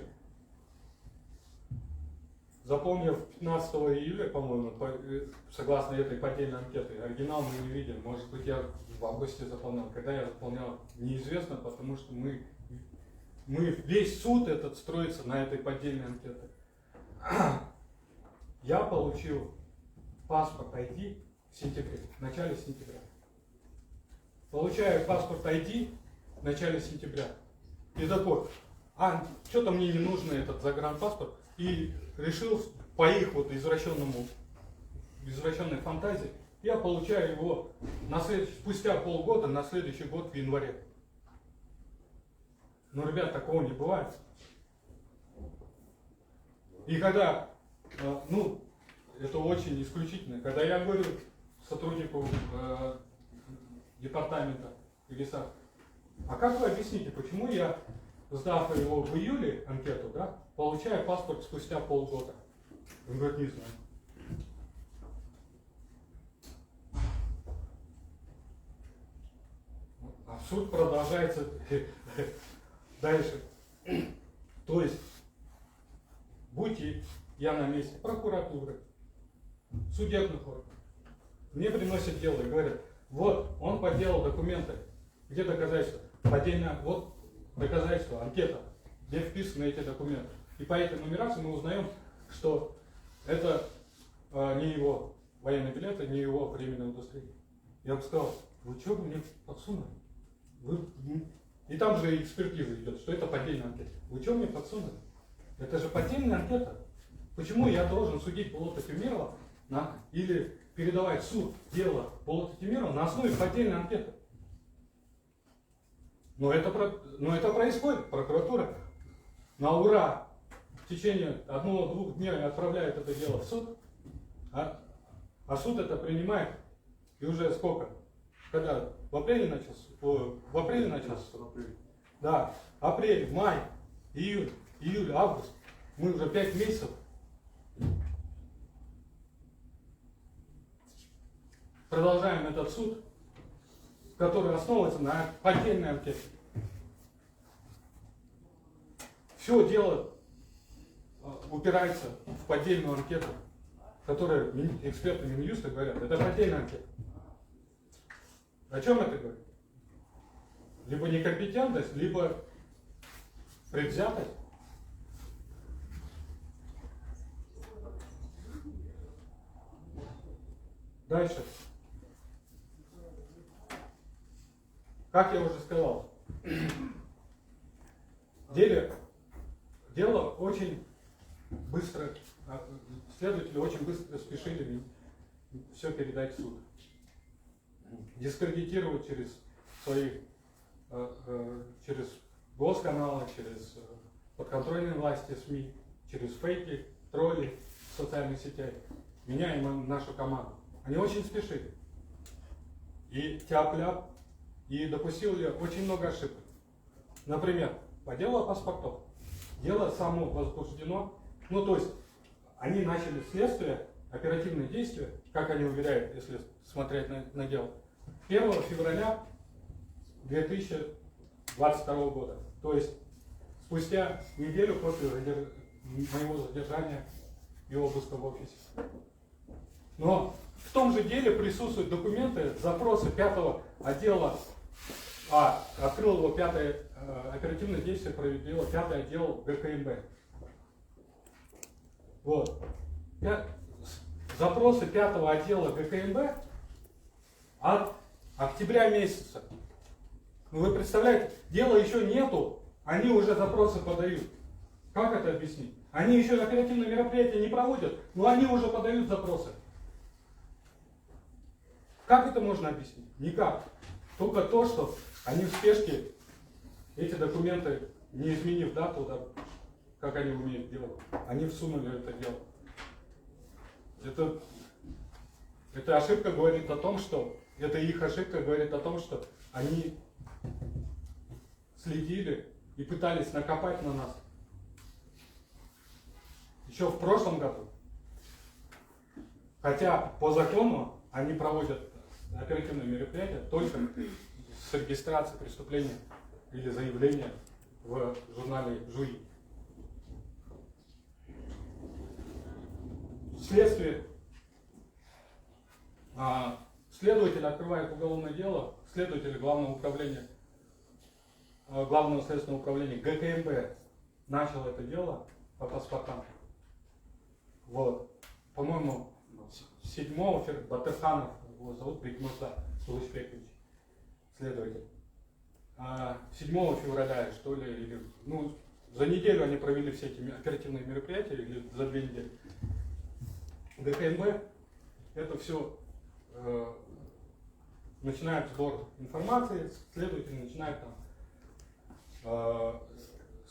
A: Заполнив 15 июля, по-моему, согласно этой поддельной анкете, оригинал мы не видим. Может быть, я в августе заполнял. Когда я заполнял, неизвестно, потому что мы весь суд этот строится на этой поддельной анкете. Я получил паспорт ID в сентябре, в начале сентября. Получаю паспорт ID в начале сентября. И такой, что-то мне не нужно этот загранпаспорт. И решил по их вот извращенной фантазии, я получаю его спустя полгода, на следующий год в январе. Но, ребят, такого не бывает. И когда, ну, это очень исключительно, когда я говорю сотруднику департамента регистрации, А как вы объясните, почему я, сдав его в июле, анкету, да, получаю паспорт спустя полгода? Он говорит, не знаю. А суд продолжается дальше. То есть, будьте я на месте прокуратуры, судебных органов, мне приносят дело и говорят, вот, он подделал документы, где доказательства? Поддельно, вот доказательства, анкета, где вписаны эти документы. И по этой нумерации мы узнаем, что это не его военный билет, и не его временное удостоверение. Я бы сказал, вы что мне подсунули? И там же экспертиза идет, что это поддельная анкета. Вы что мне подсунули? Это же поддельная анкета. Почему я должен судить Болота Тимирова или передавать в суд дело Болота Тимирова на основе поддельной анкеты? Но это происходит. Прокуратура на ура в течение 1-2 дней отправляет это дело в суд, а суд это принимает. И уже сколько? Когда? В апреле начался? Да, апрель, май, июль, август. Мы уже 5 месяцев. Продолжаем этот суд, который основывается на поддельной анкете. Все дело упирается в поддельную анкету, которую эксперты Минюста говорят, это поддельная анкета. О чем это говорит? Либо некомпетентность, либо предвзятость. Дальше. Как я уже сказал, дело очень быстро, следователи очень быстро спешили все передать в суд. Дискредитировать через свои, через госканалы, через подконтрольные власти СМИ, через фейки, тролли в социальных сетях, меня и нашу команду. Они очень спешили. И тяп-ляп, и допустили очень много ошибок. Например, по делу о паспортах. Дело само возбуждено, то есть они начали следствие, оперативные действия, как они уверяют, если смотреть на дело, 1 февраля 2022 года. То есть спустя неделю после моего задержания и обыска в офисе. Но в том же деле присутствуют документы, запросы 5-го отдела, открыл его 5-е оперативное действие, проводило 5-й отдел ГКМБ. Вот. Запросы 5-го отдела ГКМБ от октября месяца. Вы представляете, дела еще нету, они уже запросы подают. Как это объяснить? Они еще оперативные мероприятия не проводят, но они уже подают запросы. Как это можно объяснить? Никак. Только то, что они в спешке эти документы, не изменив дату, да, как они умеют делать, они всунули это дело. Эта ошибка говорит о том, что их ошибка говорит о том, что они следили и пытались накопать на нас еще в прошлом году. Хотя по закону они проводят оперативные мероприятия только с регистрацией преступления или заявления в журнале ЖУИ. Следствие. Следователь открывает уголовное дело, следователь Главного следственного управления ГКМБ начал это дело по паспортам. Вот. По-моему, 7-го Батырханов, его зовут Бекмурза Улышбекович, следователь. 7 февраля, что ли, за неделю они провели все эти оперативные мероприятия, или за 2 недели. ГКМБ это все начинает сбор информации, следователь начинает там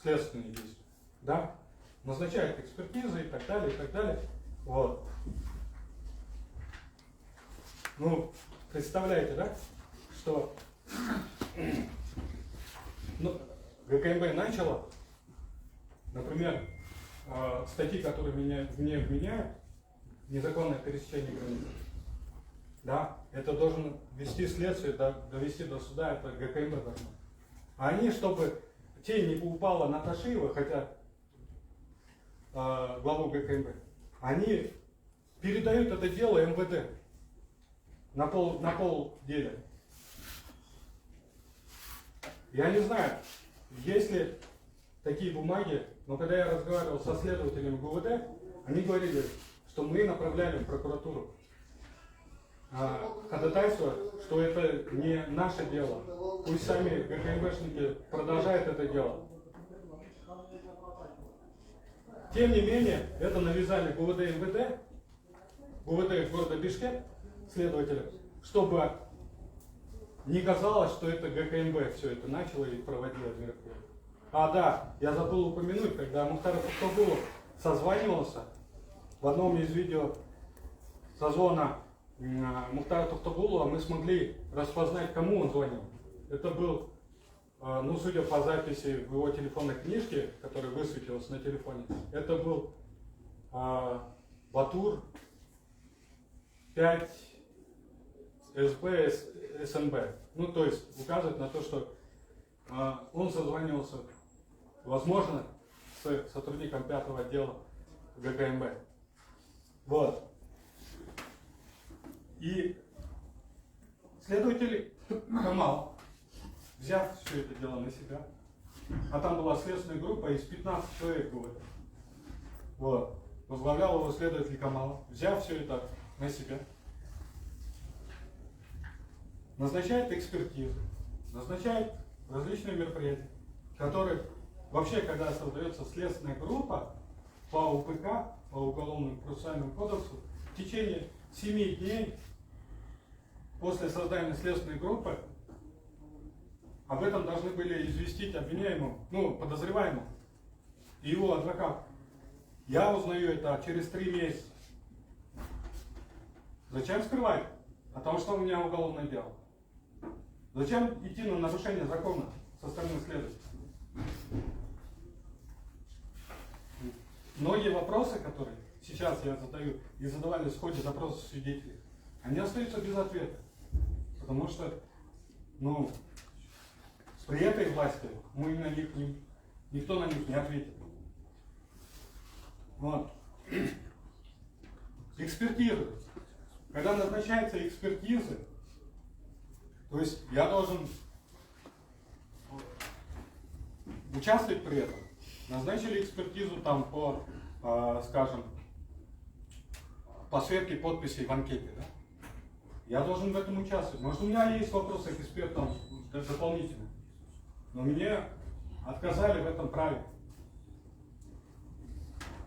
A: следственные действия, да, назначает экспертизы и так далее, и так далее. Вот. Представляете, да, что ну, ГКМБ начало, например, статьи, которые мне вменяют, незаконное пересечение границы, да, это должен вести следствие, довести до суда, это ГКМБ должно. А они, чтобы тень не упала на Ташиева, хотя главу ГКМБ, они передают это дело МВД на полделя. Я не знаю, есть ли такие бумаги, но когда я разговаривал со следователями ГУВД, они говорили, что мы направляли в прокуратуру ходатайство, что это не наше дело. Пусть сами ГКМБшники продолжают это дело. Тем не менее, это навязали ГУВД и МВД, ГУВД города Бишкек, следователям, чтобы не казалось, что это ГКМБ все это начало и проводило мероприятие. А да, я забыл упомянуть, когда Мухтар Тухтагулов созванивался, в одном из видео созвона Мухтара Тухтагулова мы смогли распознать, кому он звонил. Это был, ну, судя по записи в его телефонной книжке, которая высветилась на телефоне, это был Батур 5 СБ СНБ. Ну, то есть указывает на то, что он созванивался, возможно, с сотрудником 5-го отдела ГКМБ. Вот. И следователь Камал, взяв все это дело на себя, а там была следственная группа из 15 человек было. Вот. Возглавлял его следователь Камал, взяв все это на себя, назначает экспертизу, назначает различные мероприятия, которые вообще, когда создается следственная группа по УПК, по Уголовному процессуальному кодексу, в течение 7 дней после создания следственной группы об этом должны были известить обвиняемого, ну, подозреваемого и его адвокат. Я узнаю это через 3 месяца. Зачем скрывать? Потому что у меня уголовное дело. Зачем идти на нарушение закона со стороны следователя? Многие вопросы, которые сейчас я задаю и задавали в ходе допроса свидетелей, они остаются без ответа. Потому что, ну, при этой власти мы на них никто на них не ответит. Вот. Экспертизы. Когда назначается экспертиза, то есть я должен участвовать при этом. Назначили экспертизу там по, скажем, по сверке подписей в анкете, да? Я должен в этом участвовать. Может, у меня есть вопросы к экспертам дополнительно, но мне отказали в этом праве.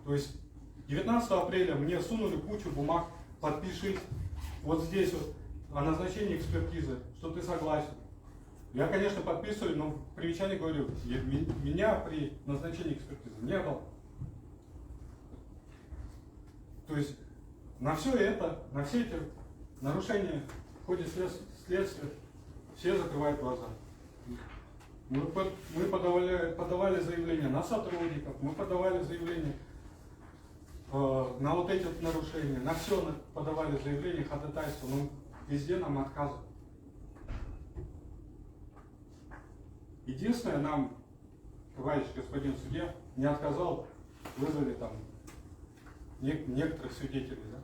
A: То есть 19 апреля мне сунули кучу бумаг, подпишись вот здесь вот о назначении экспертизы, что ты согласен. Я, конечно, подписываю, но в примечании говорю, меня при назначении экспертизы не было. То есть на все это, на все эти нарушения в ходе следствия все закрывают глаза. Мы подавали заявления на сотрудников, мы подавали заявления на вот эти вот нарушения, на все подавали заявления, ходатайство, но везде нам отказывают. Единственное, нам, товарищ господин судья, не отказал, вызвали там некоторых свидетелей. Да?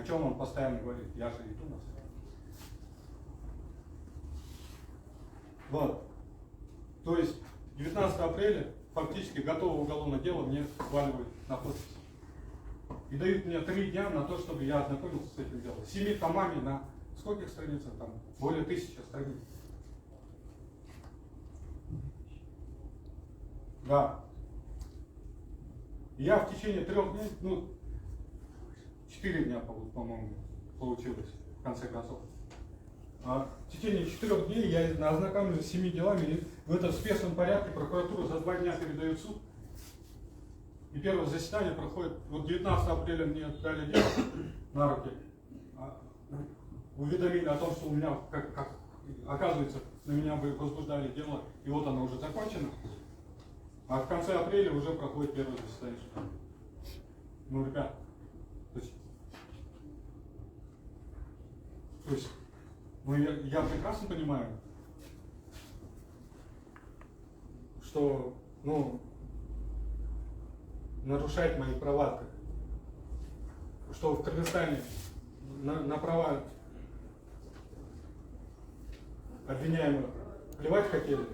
A: О чем он постоянно говорит, я же иду на суд. Вот. То есть 19 апреля фактически готовое уголовное дело мне сваливают на подпись. И дают мне 3 дня на то, чтобы я ознакомился с этим делом. 7 томами на скольких страницах там? Более 1000 страниц. Да. Я в течение 3 дней, ну, 4 дня, по-моему, получилось, в конце концов. В течение 4 дней я ознакомлюсь с 7 делами, и в этом спешном порядке прокуратура за 2 дня передает в суд. И первое заседание проходит, вот 19 апреля мне дали дело на руки. уведомили о том, что у меня, оказывается, на меня бы возбуждали дело, и вот оно уже закончено. А в конце апреля уже проходит первое заседание суда. Ну, ребят, то есть ну, я прекрасно понимаю, что, ну, нарушать мои права, что в Кыргызстане на права обвиняемых плевать хотели,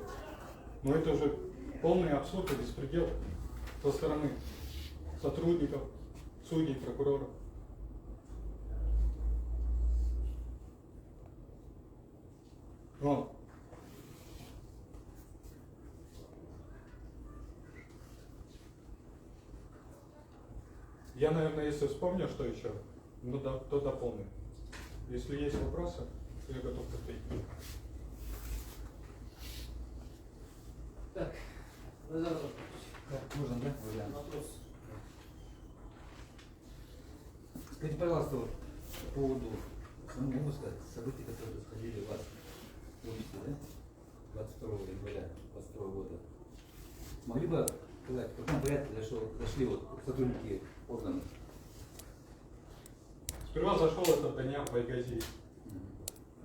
A: но это уже полный абсурд и беспредел со стороны сотрудников, судей, прокуроров. Вот. Я, наверное, если вспомню, что еще, ну, то дополню. Если есть вопросы, я готов ответить.
C: Так, Назар Анатольевич,
B: Так, можно, да? Вариант.
C: вопрос.
B: Скажите, пожалуйста, вот, по поводу, могу сказать, событий, которые происходили у вас в улице, да? 22 января 2022 года. Могли бы сказать, в каком порядке зашли вот сотрудники органов?
A: Сперва зашел этот Даниил Байгазиев.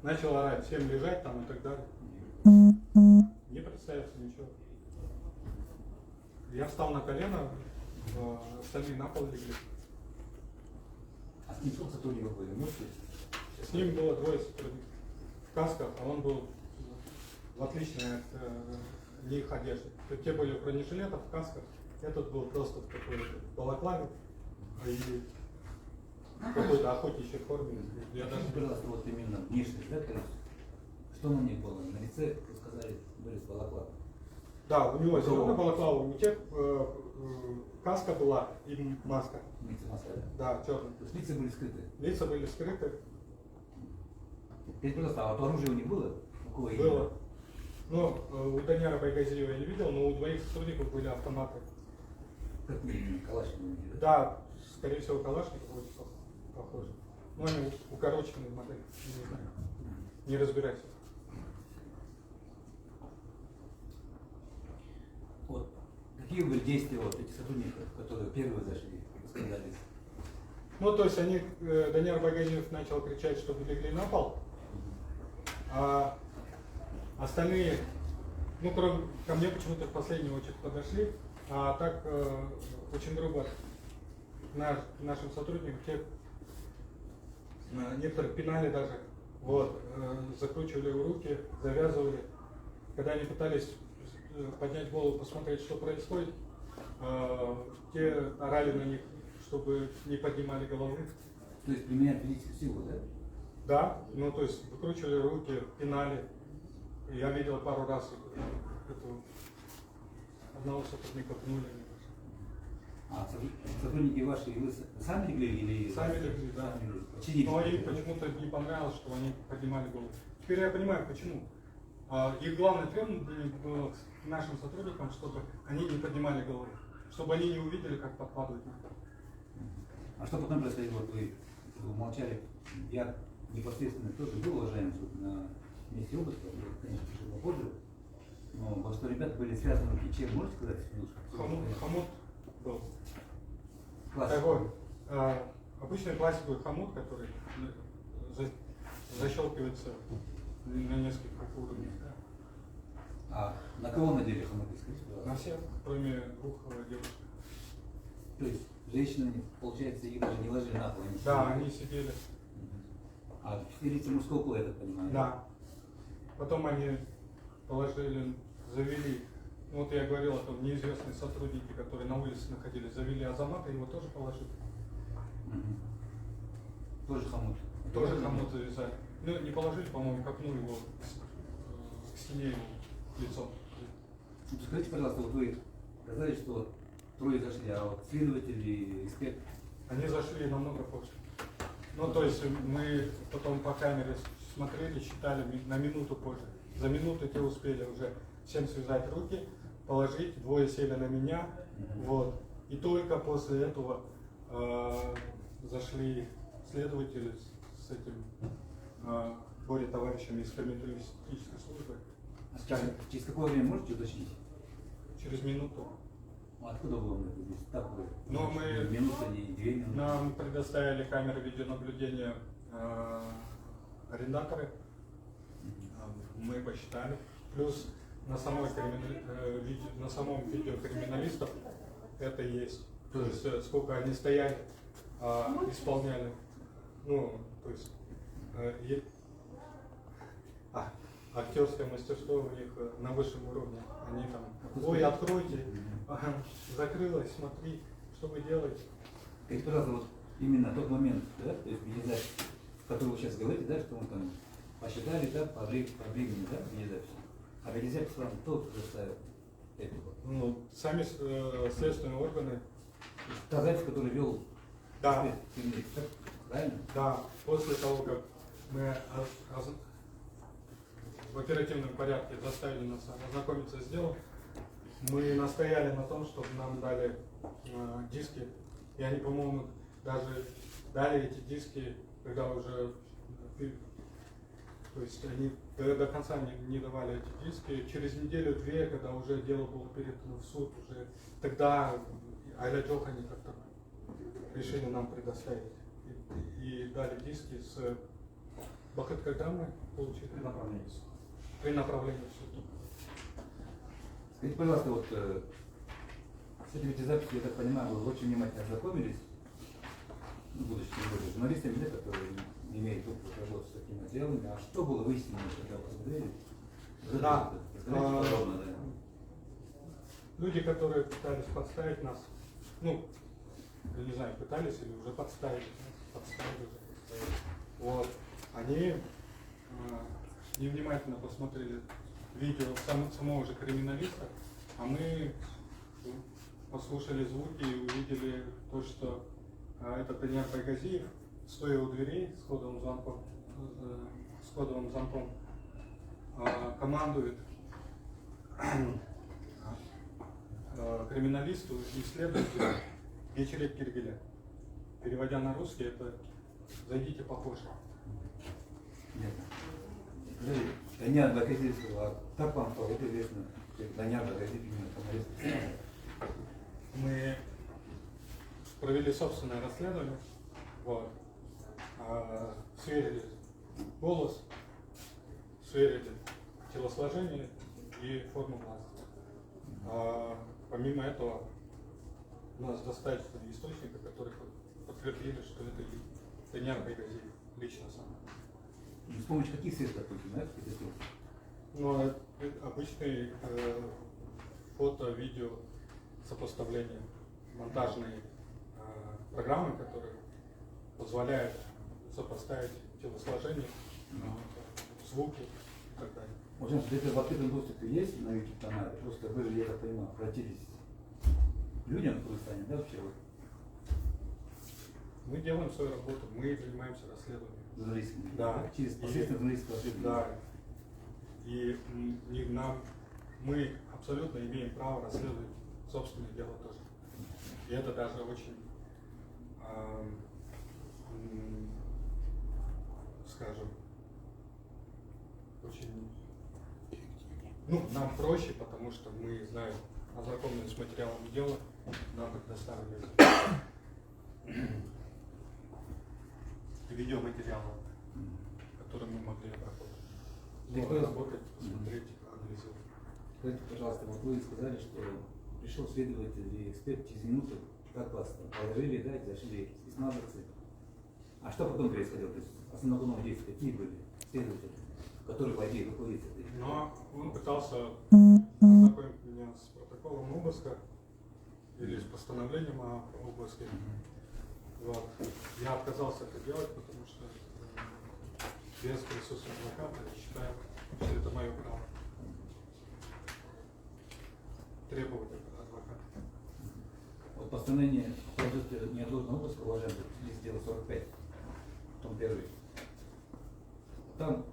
A: Начал орать, всем лежать там и так далее. Не представился ничего. Я встал на колено, остальные на пол легли.
B: А с ним сколько сотрудников были? Можете?
A: С ним было двое сотрудников в касках, а он был в отличной от них одежде. Те были в бронежилетах, в касках. Этот был просто в такой балаклаве и какой-то охотничьей форме. Я даже...
B: Скажите, пожалуйста, вот именно внешность, да, то есть, что на них было? На лице, вы сказали, были с балаклавой.
A: Да, у него зеленая балаклава, у тех каска была и маска.
B: Лица маска, да?
A: Да, черная.
B: То есть лица были скрыты.
A: Лица были скрыты.
B: Скажите, пожалуйста, а вот оружие у них было? У кого именно?
A: Было. Ну, у Даниара Байгазиева я не видел, но у двоих сотрудников были автоматы.
B: Как именно? Калашников?
A: Да, скорее всего, Калашников очень похоже. Ну, они укороченные модели, не знаю. Не разбирайся.
B: Вот. Какие были действия вот этих сотрудников, которые первые зашли, скандались?
A: Ну, то есть они, Даниар Байгазиев начал кричать, чтобы легли на пол, а остальные, ну, кроме ко мне почему-то в последнюю очередь подошли, а так очень грубо нашим сотрудникам, тех, некоторых пинали даже, вот, закручивали руки, завязывали. Когда они пытались поднять голову, посмотреть, что происходит, те орали на них, чтобы не поднимали головы.
B: То есть применять физическую силу, да?
A: Да, ну то есть выкручивали руки, пинали. И я видел пару раз одного сотрудника пнули.
B: А сотрудники ваши, вы сами легли или?
A: Сами легли, да.
B: Сами легли. Почему?
A: Но им почему-то не понравилось, что они поднимали голову. Теперь я понимаю, почему. Их главное требование было к нашим сотрудникам, чтобы они не поднимали голову, чтобы они не увидели, как подкладывают.
B: А что потом происходило? Вот вы молчали. Я непосредственно тоже был уважаемый суд на месте обыска, я, конечно, пришел попозже. Но во что ребята были связаны руки. Чем можете сказать?
A: Хомут был.
B: Классик.
A: Такой обычный пластиковый хомут, который защелкивается на несколько уровней.
B: А на кого надели хомуты, скажите, пожалуйста?
A: На всех, кроме двух девушек.
B: То есть женщины, получается, их даже не ложили на пол, они сидели?
A: Да, они сидели.
B: А 4 лица мужского пола, я так понимаю?
A: Да. Потом они положили, завели, ну, вот я говорил о том, неизвестные сотрудники, которые на улице находились, завели Азамата, его тоже положили.
B: Тоже хомут?
A: Тоже хомут завязали. Ну, не положили, по-моему, копнули его к стене его лицом.
B: Скажите, пожалуйста, вот вы сказали, что трое зашли, а вот следователи, эксперт?
A: Они зашли намного позже. Ну, то есть мы потом по камере смотрели, считали на минуту позже. За минуту те успели уже всем связать руки, положить, двое сели на меня, вот. И только после этого зашли следователи с этим более товарищами из криминалистической службы.
B: А через какое время можете уточнить?
A: Через минуту.
B: Ну, откуда было здесь? Так вы?
A: Но мы-
B: Минута, не 2 минуты.
A: Нам предоставили камеры видеонаблюдения арендаторы. Мы посчитали. Плюс на самом видео криминалистов это есть. То есть сколько они стояли, исполняли. Ну, то есть актерское мастерство у них на высшем уровне. Они там, ой, откройте, закрылось, смотри, что вы делаете.
B: Скажите, пожалуйста, вот именно тот момент, да, то есть видеозапись, в которой вы сейчас говорите, да, что мы там посчитали, да, по времени, да, видеозапись. А видеозапись вам кто предоставил эту?
A: Ну, сами следственные органы.
B: Та запись, которую вел
A: Да.
B: эксперт, правильно?
A: Да, после того, как мы в оперативном порядке заставили нас ознакомиться с делом, мы настояли на том, чтобы нам дали диски, и они, по-моему, даже дали эти диски, когда уже, то есть они до конца не давали эти диски. Через неделю-две, когда уже дело было передано в суд, уже тогда Айля Джох они как-то решили нам предоставить. И дали диски с Бахыт, когда мы получили при направлении в суд.
B: Скажите, пожалуйста, вот с этими видеозаписями, я так понимаю, вы очень внимательно ознакомились, ну, будучи журналистами, да, которые не имеют опыта работы с такими материалами, а что было выяснено, когда вы посмотрели?
A: Да.
B: Расскажите подробно, да.
A: Люди, которые пытались подставить нас, ну, я не знаю, пытались или уже подставили, вот, они невнимательно посмотрели видео самого же криминалиста, а мы послушали звуки и увидели то, что этот Данияр Байгазиев, стоя у дверей с кодовым замком, командует криминалисту и следователю Гечерек Киргиля. Переводя на русский, это «зайдите попозже».
B: Нет. Данияр Байгазиев, а как вам стало это известно? Данияр Байгазиев именно журналист.
A: Мы провели собственное расследование, вот, сверили голос, сверили телосложение и форму глаза. Помимо этого, у нас достаточно источника, которые подтвердили, что это Данияр Байгазиев лично сам.
B: С помощью каких средств такой, знаете,
A: Ну, это обычные фото, видео, сопоставление, монтажные программы, которые позволяют сопоставить телосложение, звуки и так далее.
B: Может, это в открытом доступе есть на YouTube-канале? Просто вы же, я так понимаю, обратились к людям в Кыргызстане, да, вообще?
A: Мы делаем свою работу, мы занимаемся расследованием.
B: Журналистами?
A: Да.
B: Через посредством журналистского расследования?
A: Да. И мы абсолютно имеем право расследовать собственное дело тоже. И это даже очень, скажем, очень, ну, нам проще, потому что мы знаем, ознакомлены с материалом дела, нам предоставили видеоматериалы, которые мы могли обработать, посмотреть, анализировать.
B: Скажите, пожалуйста, вот вы сказали, что пришел следователь и эксперт через минуту, как вас там положили, да, и зашли из мазовцы. А что потом происходило? То есть основные действия какие были следователи, которые, по идее, руководят этой?
A: Но он пытался ознакомить меня с протоколом обыска или с постановлением о обыске. Вот. Я отказался это делать, потому что без присутствия адвоката я считаю, что это мое право. Требовать адвоката.
B: Вот постановление о производстве неотложного обыска, уважаемый, есть дело 45, том 1. Там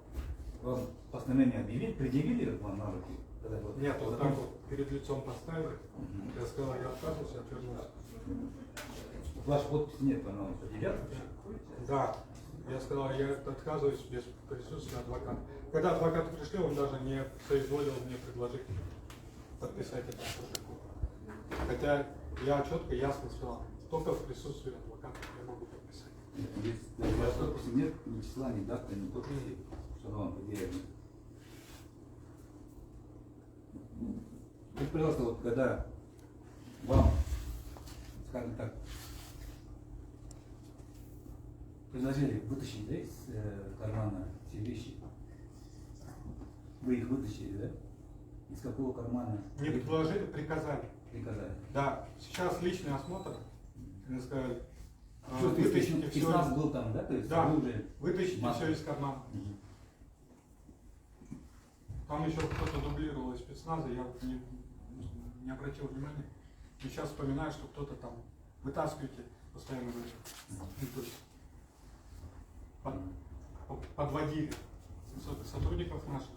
B: вам постановление объявили, предъявили вам на руки? Когда вот
A: Нет, вот так вот перед лицом поставили. Я сказал, я отказываюсь, отвернулся.
B: Вашей подписи нет, по-моему, предъявят?
A: Да, Я сказал, я отказываюсь без присутствия адвоката. Когда адвокаты пришли, он даже не соизволил мне предложить подписать этот протокол. Хотя я четко, ясно сказал, только в присутствии адвоката я могу подписать.
B: Есть, да, у вас, допустим, нет ни числа, ни даты, ни подписи, что вам предъявлено. Скажите, пожалуйста, вот когда вам, скажем так, предложили вытащить, да, из кармана все вещи, вы их вытащили, да? Из какого кармана?
A: Не предложили, приказали.
B: Приказали.
A: Да, сейчас личный осмотр. Мне сказали,
B: Что, то есть,
A: вытащите
B: спецназ
A: все.
B: был там, да? То есть
A: Да,
B: вы уже
A: вытащите
B: массово.
A: все из кармана.
B: Мгм.
A: Там еще кто-то дублировал из спецназа, я вот не обратил внимания. И сейчас вспоминаю, что кто-то там вытаскиваете постоянно говорит. Ну, то есть подводили сотрудников наших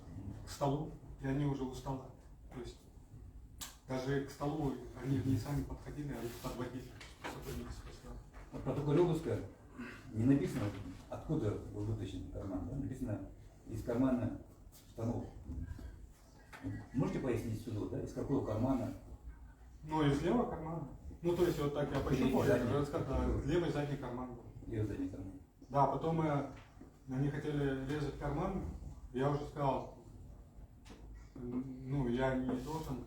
A: к столу, и они уже у стола. То есть даже к столу они не сами подходили, а их подводили сотрудники спецназа.
B: В протоколе обыска не написано, откуда был вытащен карман, да? Написано из кармана штанов. Можете пояснить суду, да, из какого кармана?
A: Ну, из левого кармана. Ну, то есть вот так я пощупал, я уже рассказал, левый задний карман был.
B: Левый задний карман.
A: Да, потом они хотели резать карман, я уже сказал, ну, я не должен,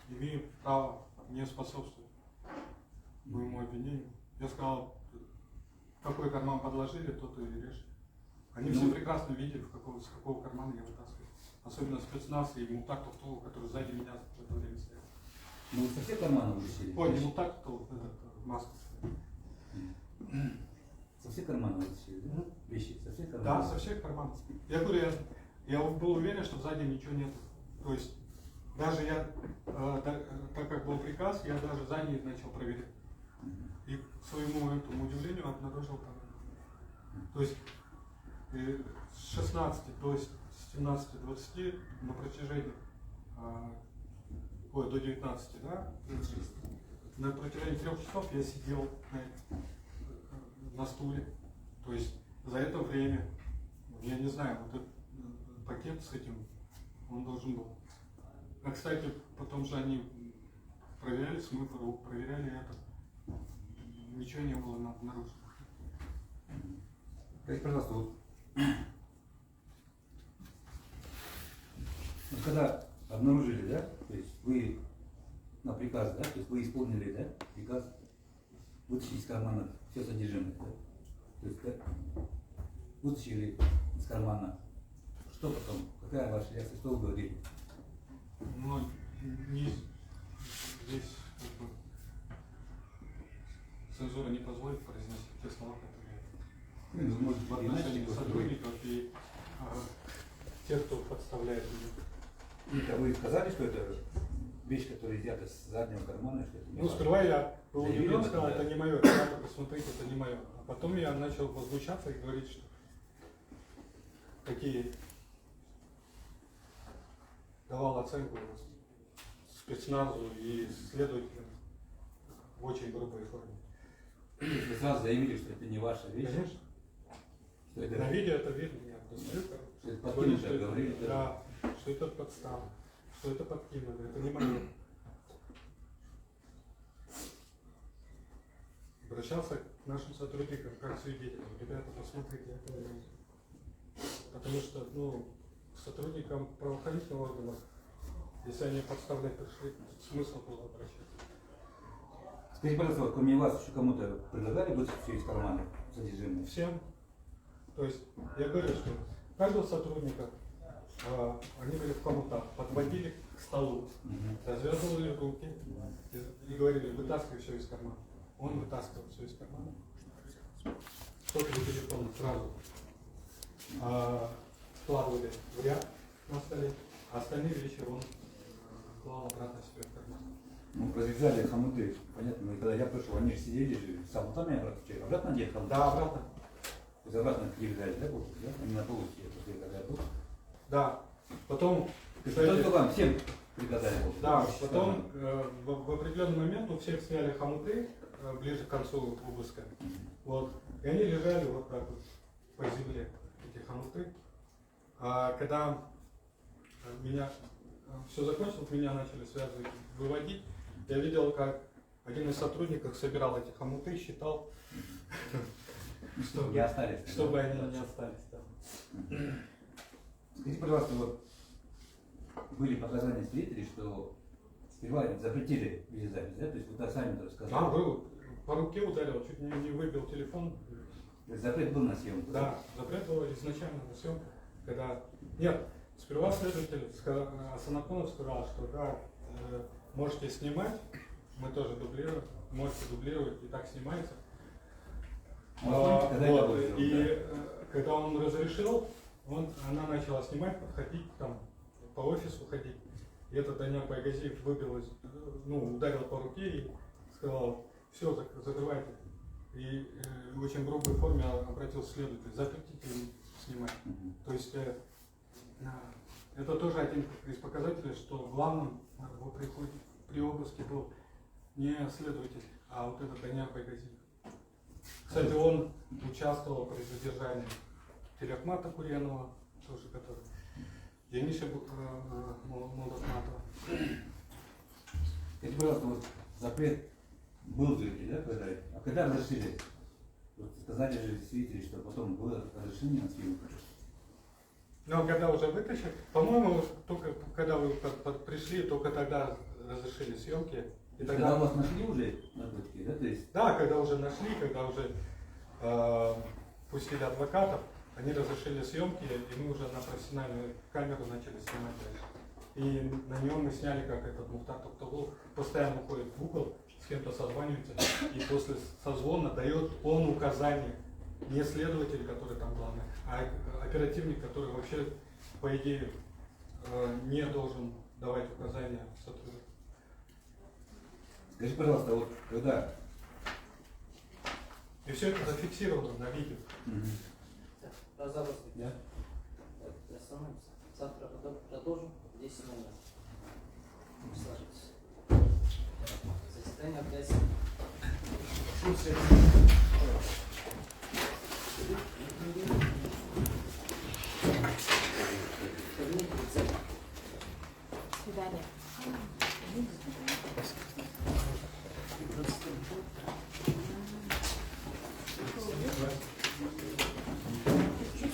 A: имею право не способствовать моему обвинению. Я сказал, какой карман подложили, тот и режь. Они все прекрасно видели, с какого кармана я вытаскиваю. Особенно спецназ и Мухтар Тухтулов, который сзади меня в это время стоял.
B: Ну, вы со всех карманов вытащили?
A: Ой, не Мухтар Тухтулов, маска.
B: Со всех карманов вытащили, да? Вещи, со всех
A: Да,
B: карманов?
A: со всех карманов. Я говорю, я был уверен, что сзади ничего нет. То есть даже я, так как был приказ, я даже сзади начал проверять. И к своему этому удивлению обнаружил там. То есть с 16 до 17:20 на протяжении, до 19, да? На протяжении 3 часов я сидел на стуле. То есть за это время, я не знаю, вот этот пакет с этим, он должен был. А, кстати, потом же они проверяли смыв рук, проверяли это. Ничего не было обнаружено.
B: Скажите, пожалуйста, вот когда обнаружили, да, то есть вы на приказ, да, то есть вы исполнили, да, приказ вытащить из кармана все содержимое, да? То есть вытащили из кармана, что потом, какая ваша реакция, что вы говорили?
A: Но здесь как бы цензура не позволит произносить те слова, которые
B: Ну, может,
A: в отношении
B: иначе,
A: сотрудников и тех, кто подставляет меня.
B: Это вы сказали, что это вещь, которая изъята с заднего кармана, что это не
A: Ну,
B: ваше?
A: сперва я был
B: Заявили,
A: удивлен, сказал,
B: да.
A: это не мое, ребята, посмотрите, это не мое. А потом я начал возмущаться и говорить, что какие давал оценку спецназу и следователям в очень грубой форме.
B: Вы сразу заявили, что это не ваша вещь?
A: Конечно.
B: Что это,
A: На видео это видно, я достаю,
B: что это
A: говорю,
B: подкинуто,
A: что это,
B: говорили, да?
A: да, что это подстава, что это подкинули, это не мое. Обращался к нашим сотрудникам как свидетелям. Ребята, посмотрите, это не мое. Потому что, ну, к сотрудникам правоохранительных органов, если они подставлять пришли, смысл было обращаться.
B: Скажите, пожалуйста, вот кроме вас еще кому-то предлагали вытащить все из кармана содержимое?
A: Всем. То есть я говорю, что каждого сотрудника они были в комнатах, подводили к столу, развязывали руки и говорили, вытаскивай все из кармана. Он вытаскивал все из кармана. Сотовый телефон сразу складывали в ряд на столе, а остальные вещи он клал обратно себе в карман.
B: Ну, развязали хомуты, понятно, когда я пришел, они же сидели же с хомутами обратно одели хомуты?
A: Да, обратно.
B: То есть обратно привязали, да, вот, да? Они на полу сидели, после когда я был.
A: Да. Потом,
B: То есть только вам всем приказали? Вот,
A: да,
B: вытащить из
A: потом
B: кармана.
A: в определенный момент у всех сняли хомуты ближе к концу обыска. Вот. И они лежали вот так вот. по земле эти хомуты. А когда меня все закончилось, меня начали связывать, выводить, я видел, как один из сотрудников собирал эти хомуты, считал,
B: Не остались.
A: чтобы они не остались. Да.
B: Скажите, пожалуйста, вот были показания свидетелей, что сперва запретили видеозапись, да? То есть вы сами это рассказали.
A: А, был, по руке ударил, чуть не выбил телефон.
B: То есть запрет был на съемку?
A: Да, запрет был изначально на съемку, когда... Нет, сперва следователь Асанаконов сказал, что да, можете снимать, мы тоже дублируем, можете дублировать, и так снимается.
B: Когда это было?
A: И когда он разрешил, она начала снимать, подходить там, по офису ходить. И этот Даниил Байгазиев выбил, ударил по руке и сказал, все, закрывайте. И в очень грубой форме обратился следователь, запретите снимать. То есть это тоже один из показателей, что главным в приходе при обыске был не следователь, а вот этот Даниил Байгазиев. Кстати, он участвовал при задержании Телехмата Куренова, тоже который, Дениса Молдахматова.
B: Скажите, пожалуйста, вот запрет был все-таки, да, когда разрешили? Вот сказали же свидетели, что потом было разрешение на съемку.
A: Но когда уже вытащили, по-моему, только когда вы пришли, только тогда разрешили съемки. И
B: Когда вас нашли уже наркотики, да? То есть...
A: Да, когда уже нашли, когда уже пустили адвокатов, они разрешили съемки, и мы уже на профессиональную камеру начали снимать дальше. И на нем мы сняли, как этот Мухтар Токтагулов постоянно ходит в угол, с кем-то созванивается, и после созвона дает он указания. Не следователь, который там главный, а оперативник, который вообще, по идее, не должен давать указания сотруднику.
B: Скажи, пожалуйста, вот когда...
A: И все это зафиксировано на видео.
C: Так, разобрался.
B: Да?
C: Остановимся. Завтра продолжим в 10:00. Присаживайтесь. Заседание опять.
D: Свидание.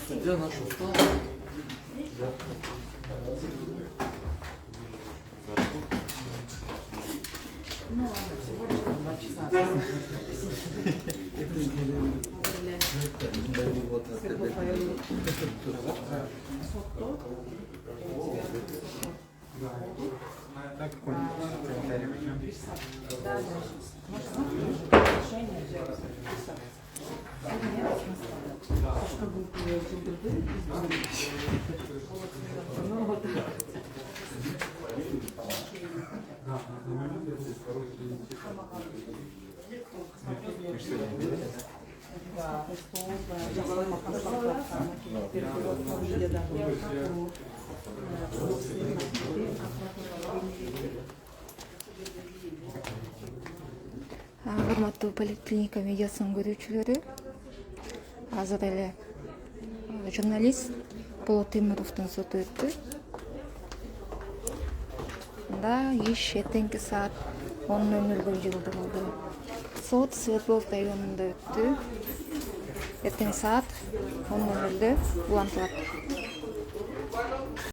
C: Судья наш устал.
D: Ну ладно, всего лишь 2 часа. Урматтуу поликлиника медиасынын көрүүчүлөрү, азыр эле журналист Болот Темировдун соту өттү. Да, иш эртеңки саат 10:00 жылдырылды. Сот Светлов районунда өттү. Эртең саат 10:00 улантылат.